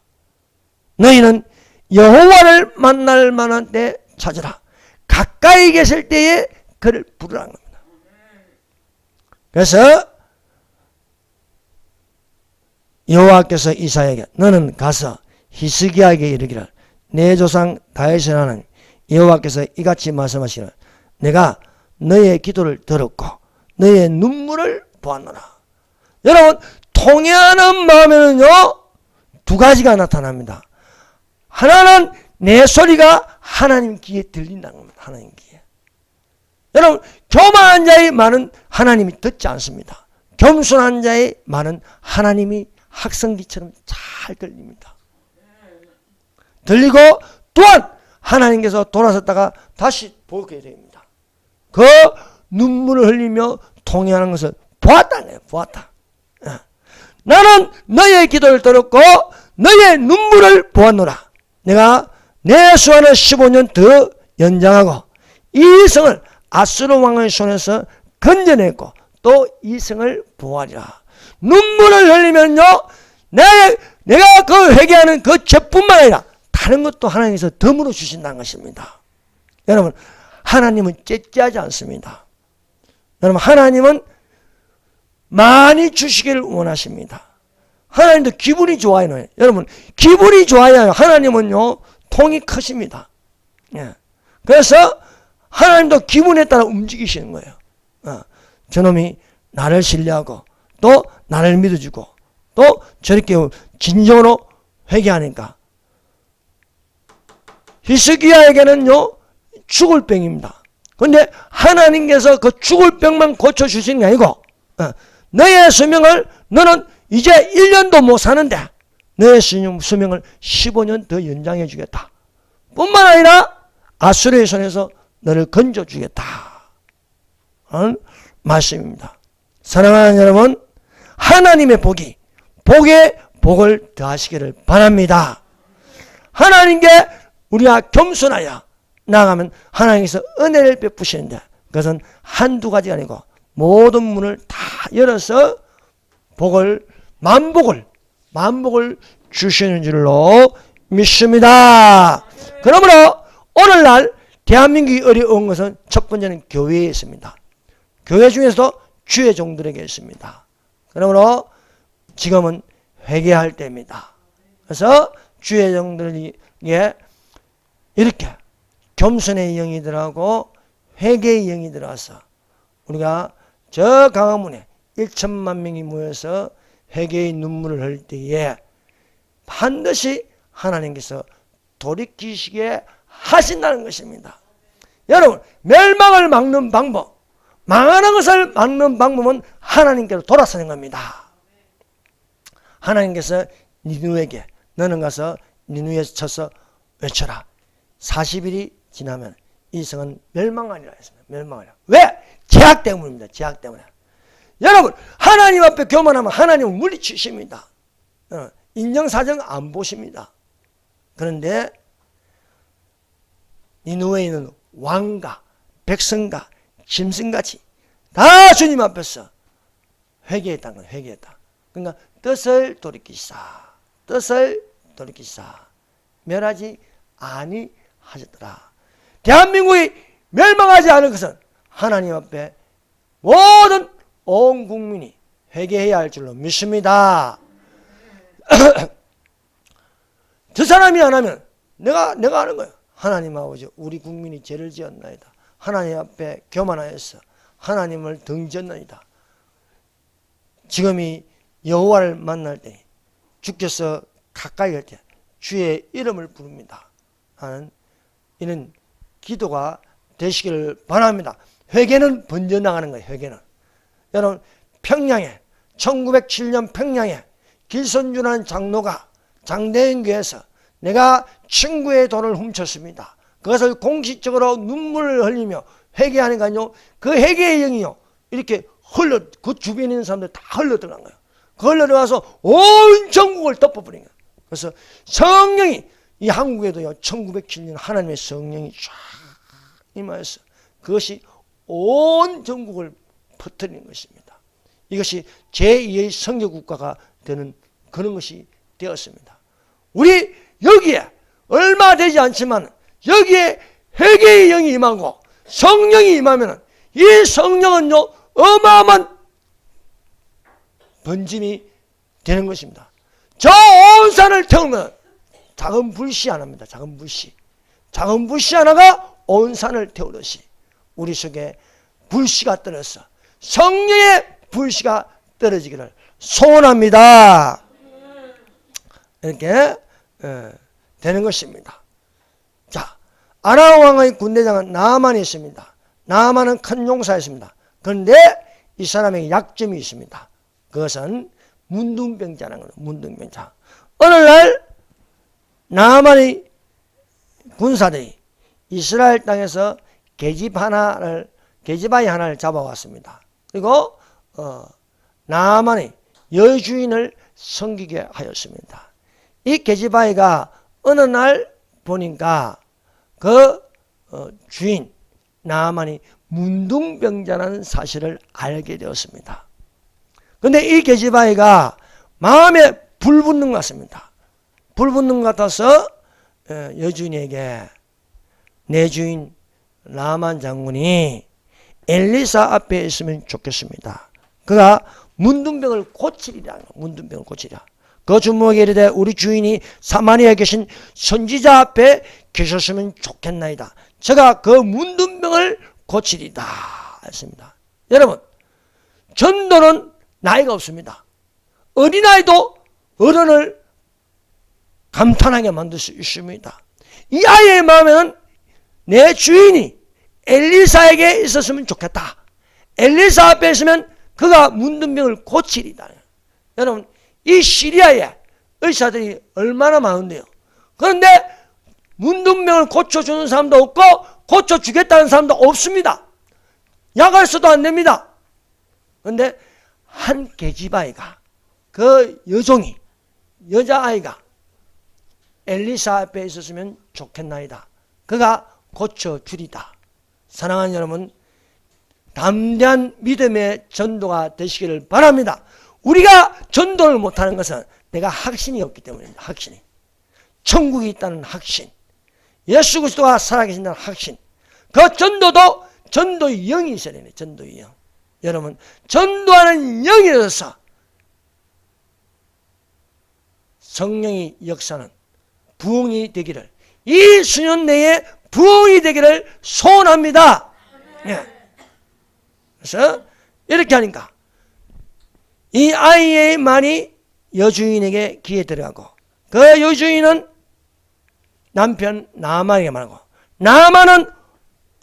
너희는 여호와를 만날 만한 때 찾으라. 가까이 계실 때에 그를 부르라는 겁니다. 그래서 여호와께서 이사야에게 너는 가서 히스기야에게 이르기를 내 조상 다윗의 하나님 여호와께서 이같이 말씀하시기를 내가 너의 기도를 들었고 너의 눈물을 보았노라. 여러분, 통회하는 마음에는요 두 가지가 나타납니다. 하나는 내 소리가 하나님 귀에 들린다는 겁니다. 하나님 귀에. 여러분, 교만한 자의 말은 하나님이 듣지 않습니다. 겸손한 자의 말은 하나님이 학성기처럼 잘 들립니다. 들리고 또한 하나님께서 돌아섰다가 다시 보게 됩니다. 그 눈물을 흘리며 통회하는 것을 보았다는 거예요. 보았다. 나는 너의 기도를 들었고 너의 눈물을 보았노라. 내가 내 수완을 15년 더 연장하고 이 성을 아수르 왕의 손에서 건져냈고 또 이 성을 보호하리라. 눈물을 흘리면요 내가 그 회개하는 그 죄뿐만 아니라 다른 것도 하나님께서 덤으로 주신다는 것입니다. 여러분, 하나님은 째째하지 않습니다. 여러분, 하나님은 많이 주시기를 원하십니다. 하나님도 기분이 좋아요. 여러분, 기분이 좋아야 하나님은요 통이 크십니다. 예. 그래서 하나님도 기분에 따라 움직이시는 거예요. 저놈이 나를 신뢰하고 또 나를 믿어주고 또 저렇게 진정으로 회개하니까 히스기야에게는요 죽을 병입니다. 그런데 하나님께서 그 죽을 병만 고쳐주시는 게 아니고 너의 수명을 너는 이제 1년도 못 사는데 너의 수명을 15년 더 연장해 주겠다. 뿐만 아니라 아수르의 손에서 너를 건져 주겠다. 하는 말씀입니다. 사랑하는 여러분, 하나님의 복이 복에 복을 더하시기를 바랍니다. 하나님께 우리가 겸손하여 나아가면 하나님께서 은혜를 베푸시는데 그것은 한두 가지가 아니고 모든 문을 다 열어서 복을 만복을 주시는 줄로 믿습니다. 그러므로 오늘날 대한민국이 어려운 것은 첫 번째는 교회에 있습니다. 교회 중에서도 주의 종들에게 있습니다. 그러므로 지금은 회개할 때입니다. 그래서 주의 종들에게 이렇게 겸손의 영이 들어가고 회개의 영이 들어와서 우리가 저 강화문에 1천만 명이 모여서 회개의 눈물을 흘릴 때에 반드시 하나님께서 돌이키시게 하신다는 것입니다. 여러분, 멸망을 막는 방법, 망하는 것을 막는 방법은 하나님께로 돌아서는 겁니다. 하나님께서 니누에게 너는 가서 니누에서 쳐서 외쳐라. 40일이 지나면 이 성은 멸망하리라 했습니다. 멸망하리라. 왜? 죄악 때문입니다. 죄악 때문에. 여러분, 하나님 앞에 교만하면 하나님은 물리치십니다. 인정사정 안 보십니다. 그런데 니누에 있는 왕과 백성과 짐승같이 다 주님 앞에서 회개했다는 거예요. 회개했다. 그러니까 뜻을 돌이키사 멸하지 아니하셨더라. 대한민국이 멸망하지 않은 것은 하나님 앞에 모든 온 국민이 회개해야 할 줄로 믿습니다. 저 사람이 안 하면 내가 하는 거예요. 하나님 아버지, 우리 국민이 죄를 지었나이다. 하나님 앞에 교만하여서 하나님을 등졌나이다. 지금이 여호와를 만날 때, 주께서 가까이 갈 때 주의 이름을 부릅니다 하는 이런 기도가 되시기를 바랍니다. 회개는 번져나가는 거예요. 회개는. 여러분, 평양에 1907년 평양에 길선주라는 장로가 장대인교에서 내가 친구의 돈을 훔쳤습니다. 그것을 공식적으로 눈물을 흘리며 회개하는 거 아니요. 그 회개의 영이요. 이렇게 그 주변에 있는 사람들 다 흘러 들어간 거예요. 흘러 들어가서 온 전국을 덮어버린 거예요. 그래서 성령이 이 한국에도요 1907년 하나님의 성령이 쫙 임하였어. 그것이 온 전국을 퍼뜨리는 것입니다. 이것이 제2의 성교국가가 되는 그런 것이 되었습니다. 우리 여기에 얼마 되지 않지만 여기에 회개의 영이 임하고 성령이 임하면 이 성령은요 어마어마한 번짐이 되는 것입니다. 저 온 산을 태우면 작은 불씨 하나입니다. 작은 불씨 하나가 온 산을 태우듯이 우리 속에 불씨가 떨어서 성령의 불씨가 떨어지기를 소원합니다. 이렇게 되는 것입니다. 자, 아람 왕의 군대장은 나아만이 있습니다. 나아만은 큰 용사였습니다. 그런데 이 사람에게 약점이 있습니다. 그것은 문둥병자라는 거예요. 문둥병자. 어느 날 나아만의 군사들이 이스라엘 땅에서 계집아이 하나를 잡아왔습니다. 그리고 나아만의 여주인을 섬기게 하였습니다. 이 계집아이가 어느 날 보니까 그 주인 나아만이 문둥병자라는 사실을 알게 되었습니다. 그런데 이 계집아이가 마음에 불 붙는 것 같습니다. 불 붙는 것 같아서 여주인에게 내 주인 나아만 장군이 엘리사 앞에 있으면 좋겠습니다. 그가 문둥병을 고치리라. 문둥병을 고치리라. 그 주목에 이르되 우리 주인이 사마리아에 계신 선지자 앞에 계셨으면 좋겠나이다. 제가 그 문둥병을 고치리다 했습니다. 여러분, 전도는 나이가 없습니다. 어린아이도 어른을 감탄하게 만들 수 있습니다. 이 아이의 마음에는 내 주인이 엘리사에게 있었으면 좋겠다. 엘리사 앞에 있으면 그가 문둥병을 고치리다. 여러분, 이 시리아에 의사들이 얼마나 많은데요. 그런데 문둥병을 고쳐주는 사람도 없고 고쳐주겠다는 사람도 없습니다. 약을 써도 안 됩니다. 그런데 한 계집아이가, 그 여종이, 여자아이가 엘리사 앞에 있었으면 좋겠나이다. 그가 고쳐주리다. 사랑하는 여러분, 담대한 믿음의 전도가 되시기를 바랍니다. 우리가 전도를 못하는 것은 내가 확신이 없기 때문입니다. 확신이. 천국이 있다는 확신. 예수 그리스도가 살아계신다는 확신. 그 전도도 전도의 영이 있어야 되네. 전도의 영. 여러분, 전도하는 영이 있어서 성령의 역사는 부흥이 되기를, 이 수년 내에 부흥이 되기를 소원합니다. 예. 그래서 이렇게 하니까 이 아이의 말이 여주인에게 귀에 들어가고, 그 여주인은 남편 나아만에게 말하고, 나아만은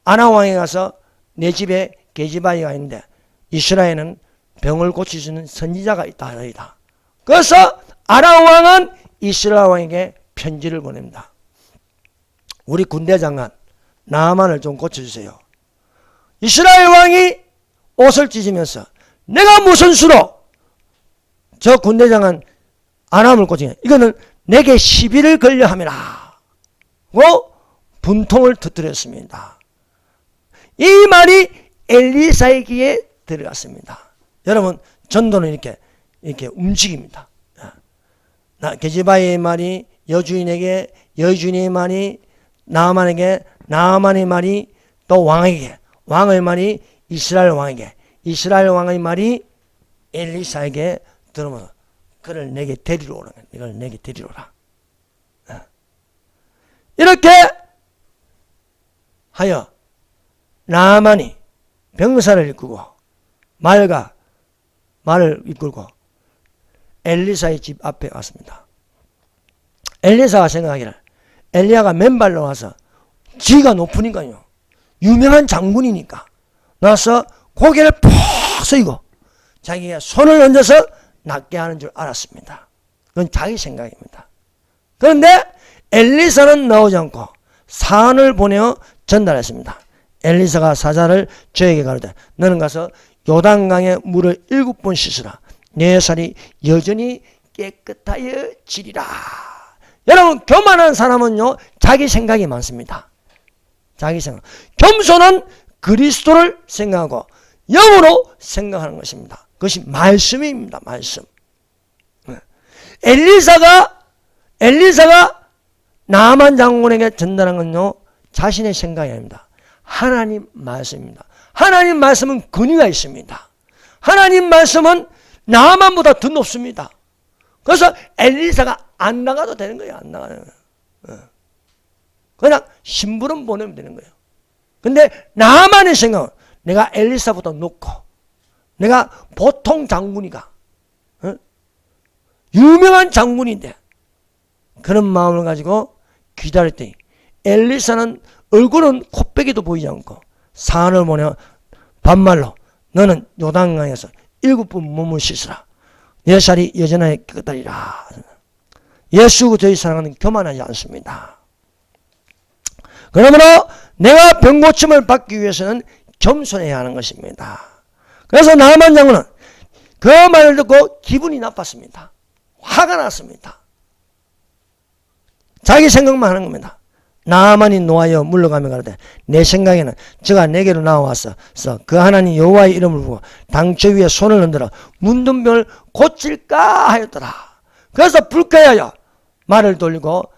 아람 왕에 가서 내 집에 계집아이가 있는데 이스라엘에는 병을 고치시는 선지자가 있다. 그래서 아람 왕은 이스라엘 왕에게 편지를 보냅니다. 우리 군대 장관 나아만을 좀 고쳐주세요. 이스라엘 왕이 옷을 찢으면서 내가 무슨 수로 저 군대 장관 아람을 고치냐, 이거는 내게 시비를 걸려 함이라 고 분통을 터뜨렸습니다. 이 말이 엘리사의 귀에 들어갔습니다. 여러분, 전도는 이렇게 움직입니다. 계집아이의 말이 여주인에게, 여주인의 말이 나아만에게, 나아만의 말이 또 왕에게, 왕의 말이 이스라엘 왕에게, 이스라엘 왕의 말이 엘리사에게 들으면 그를 내게 데리러 오라. 이걸 내게 데리러 오라. 이렇게 하여 나아만이 병사를 이끌고 말을 이끌고 엘리사의 집 앞에 왔습니다. 엘리사가 생각하기를 엘리야가 맨발로 와서 지가 높으니까요, 유명한 장군이니까 나와서 고개를 푹 숙이고 자기가 손을 얹어서 낫게 하는 줄 알았습니다. 그건 자기 생각입니다. 그런데 엘리사는 나오지 않고 사안을 보내어 전달했습니다. 엘리사가 사자를 저에게 가르되 너는 가서 요단강에 물을 7번 씻으라. 내 살이 여전히 깨끗하여 지리라. 여러분, 교만한 사람은요, 자기 생각이 많습니다. 자기 생각. 겸손은 그리스도를 생각하고 영으로 생각하는 것입니다. 그것이 말씀입니다. 말씀. 엘리사가 나만 장군에게 전달한 건요, 자신의 생각이 아닙니다. 하나님 말씀입니다. 하나님 말씀은 근위가 있습니다. 하나님 말씀은 나만보다 더 높습니다. 그래서 엘리사가 안 나가도 되는 거예요. 안 나가는 거예요. 그냥 심부름 보내면 되는 거예요. 근데 나만의 생각은 내가 엘리사보다 높고 내가 보통 장군이가 유명한 장군인데 그런 마음을 가지고 기다렸더니 엘리사는 얼굴은 코빼기도 보이지 않고 사안을 보내 반말로 너는 요단강에서 7번 몸을 씻으라. 내 살이 여전하게 깨끗하리라. 예수 저희 사랑하는 교만하지 않습니다. 그러므로 내가 병고침을 받기 위해서는 겸손해야 하는 것입니다. 그래서 나만 장군은 그 말을 듣고 기분이 나빴습니다. 화가 났습니다. 자기 생각만 하는 겁니다. 나만이 노하여 물러가며 가로되 내 생각에는 저가 내게로 나와서 그 하나님 여호와의 이름을 부르고 당처 위에 손을 흔들어 문둥병을 고칠까 하였더라. 그래서 불쾌하여 말을 돌리고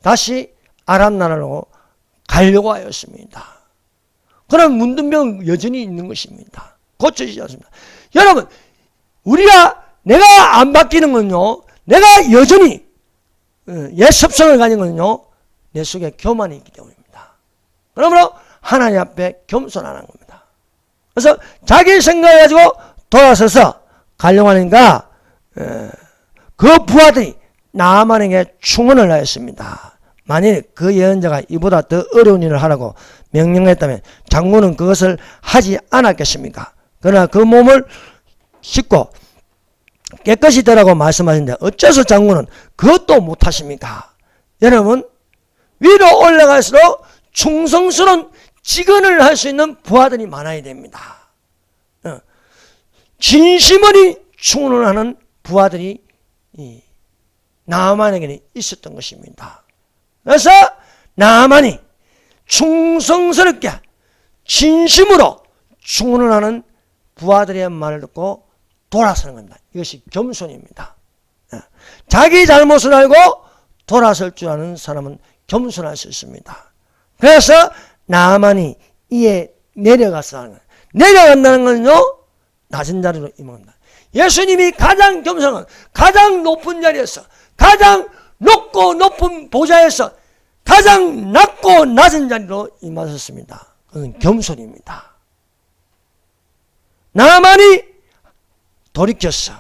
다시 아람 나라로 가려고 하였습니다. 그럼 문둥병은 여전히 있는 것입니다. 고쳐지지 않습니다. 여러분, 내가 안 바뀌는 건요, 내가 여전히 옛 습성을 가진 건요, 내 속에 교만이 있기 때문입니다. 그러므로 하나님 앞에 겸손하는 겁니다. 그래서 자기 생각을 가지고 돌아서서 가려고 하니까 그 부하들이 나아만에게 충언을 하였습니다. 만일 그 예언자가 이보다 더 어려운 일을 하라고 명령했다면 장군은 그것을 하지 않았겠습니까? 그러나 그 몸을 씻고 깨끗이 되라고 말씀하시는데 어째서 장군은 그것도 못하십니까? 여러분, 위로 올라갈수록 충성스러운 직언을 할 수 있는 부하들이 많아야 됩니다. 진심어리 충언을 하는 부하들이 나아만에게는 있었던 것입니다. 그래서 나아만이 충성스럽게 진심으로 충언을 하는 부하들의 말을 듣고 돌아서는 겁니다. 이것이 겸손입니다. 자기 잘못을 알고 돌아설 줄 아는 사람은 겸손할 수 있습니다. 그래서 나아만이 이에 내려가서 하는 거예요. 내려간다는 건요, 낮은 자리로 임합니다. 예수님이 가장 겸손한, 가장 높은 자리에서, 가장 높고 높은 보좌에서 가장 낮고 낮은 자리로 임하셨습니다. 그것은 겸손입니다. 나아만이 돌이켰어.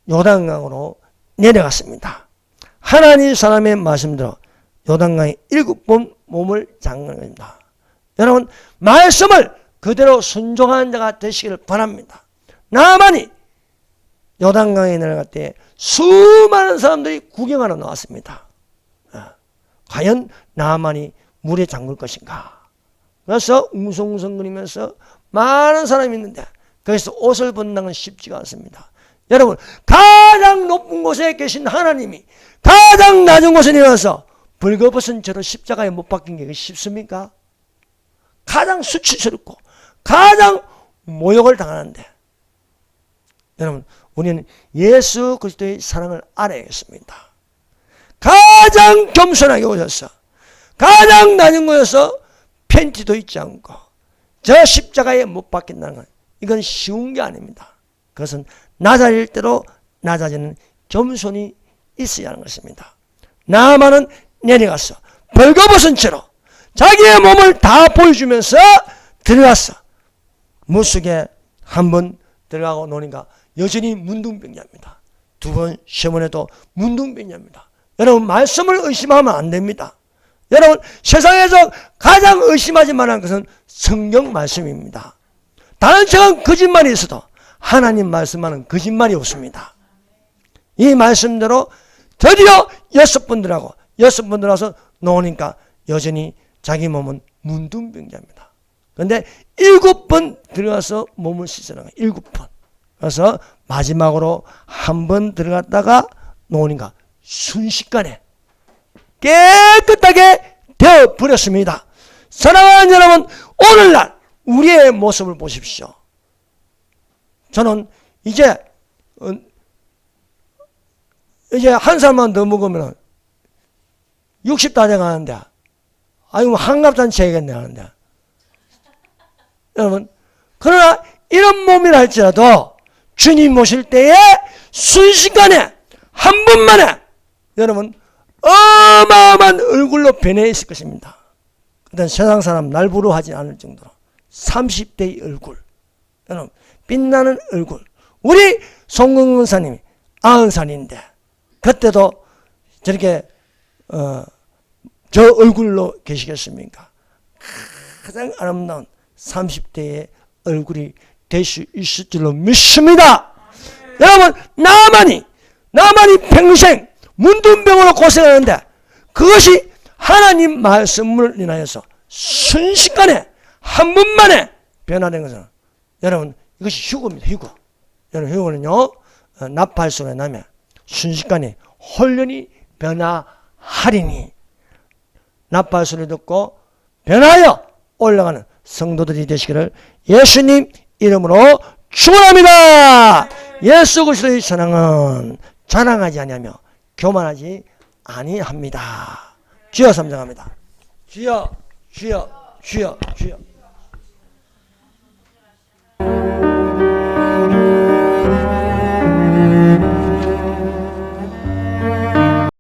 요단강으로 내려갔습니다. 하나님 사람의 말씀대로 요단강에 7번 몸을 잠그는 겁니다. 여러분, 말씀을 그대로 순종하는 자가 되시기를 바랍니다. 나아만이 요단강에 내려갈 때 수많은 사람들이 구경하러 나왔습니다. 과연 나아만이 물에 잠글 것인가? 그래서 웅성웅성거리면서 많은 사람이 있는데 거기서 옷을 벗는 건 쉽지가 않습니다. 여러분, 가장 높은 곳에 계신 하나님이 가장 낮은 곳에 내려와서 벌거벗은 채로 십자가에 못 박힌 게 쉽습니까? 가장 수치스럽고 가장 모욕을 당하는데, 여러분, 우리는 예수 그리스도의 사랑을 알아야겠습니다. 가장 겸손하게 오셔서 가장 낮은 곳에서 팬티도 입지 않고 저 십자가에 못 박힌다는 건 이건 쉬운 게 아닙니다. 그것은 낮아질 대로 낮아지는 겸손이 있어야 하는 것입니다. 나아만은 내려가서 벌거벗은 채로 자기의 몸을 다 보여주면서 들어갔어. 물속에 한번 들어가고 노니까 여전히 문둥병자입니다. 두 번, 세 번에도 문둥병자입니다. 여러분, 말씀을 의심하면 안 됩니다. 여러분, 세상에서 가장 의심하지 말라는 것은 성경 말씀입니다. 다른 책은 거짓말이 있어도 하나님 말씀만은 거짓말이 없습니다. 이 말씀대로 드디어 6번 들어가서 놓으니까 여전히 자기 몸은 문둥병자입니다. 근데 7번 들어가서 몸을 씻으라는 거예요. 7번. 그래서 마지막으로 한 번 들어갔다가 놓으니까 순식간에 깨끗하게 되어버렸습니다. 사랑하는 여러분, 오늘날 우리의 모습을 보십시오. 저는 이제 한 살만 더 먹으면 60다 돼가는데, 아이고 한갑잔치 해야겠네 하는데, 여러분, 그러나 이런 몸이라 할지라도 주님 오실 때에 순식간에 한 번만에 여러분 어마어마한 얼굴로 변해 있을 것입니다. 그때 세상 사람 날 부러워하지 않을 정도로 30대의 얼굴, 여러분 빛나는 얼굴. 우리 송근근 사님이 90살인데 그때도 저렇게 저 얼굴로 계시겠습니까? 가장 아름다운 30대의 얼굴이 될 수 있을 줄로 믿습니다. 여러분, 나만이 평생 문둥병으로 고생하는데 그것이 하나님 말씀을 인하여서 순식간에 한 번만에 변화된 것은, 여러분 이것이 휴거입니다. 휴거. 여러분 휴거는요, 나팔 소리 나면 순식간에 홀연히 변화하리니, 나팔 소리 듣고 변하여 올라가는 성도들이 되시기를 예수님 이름으로 축원합니다. 예수 그리스도의 사랑은 자랑하지 아니하며 교만하지 아니합니다. 주여 삼정합니다. 주여 주여 주여 주여.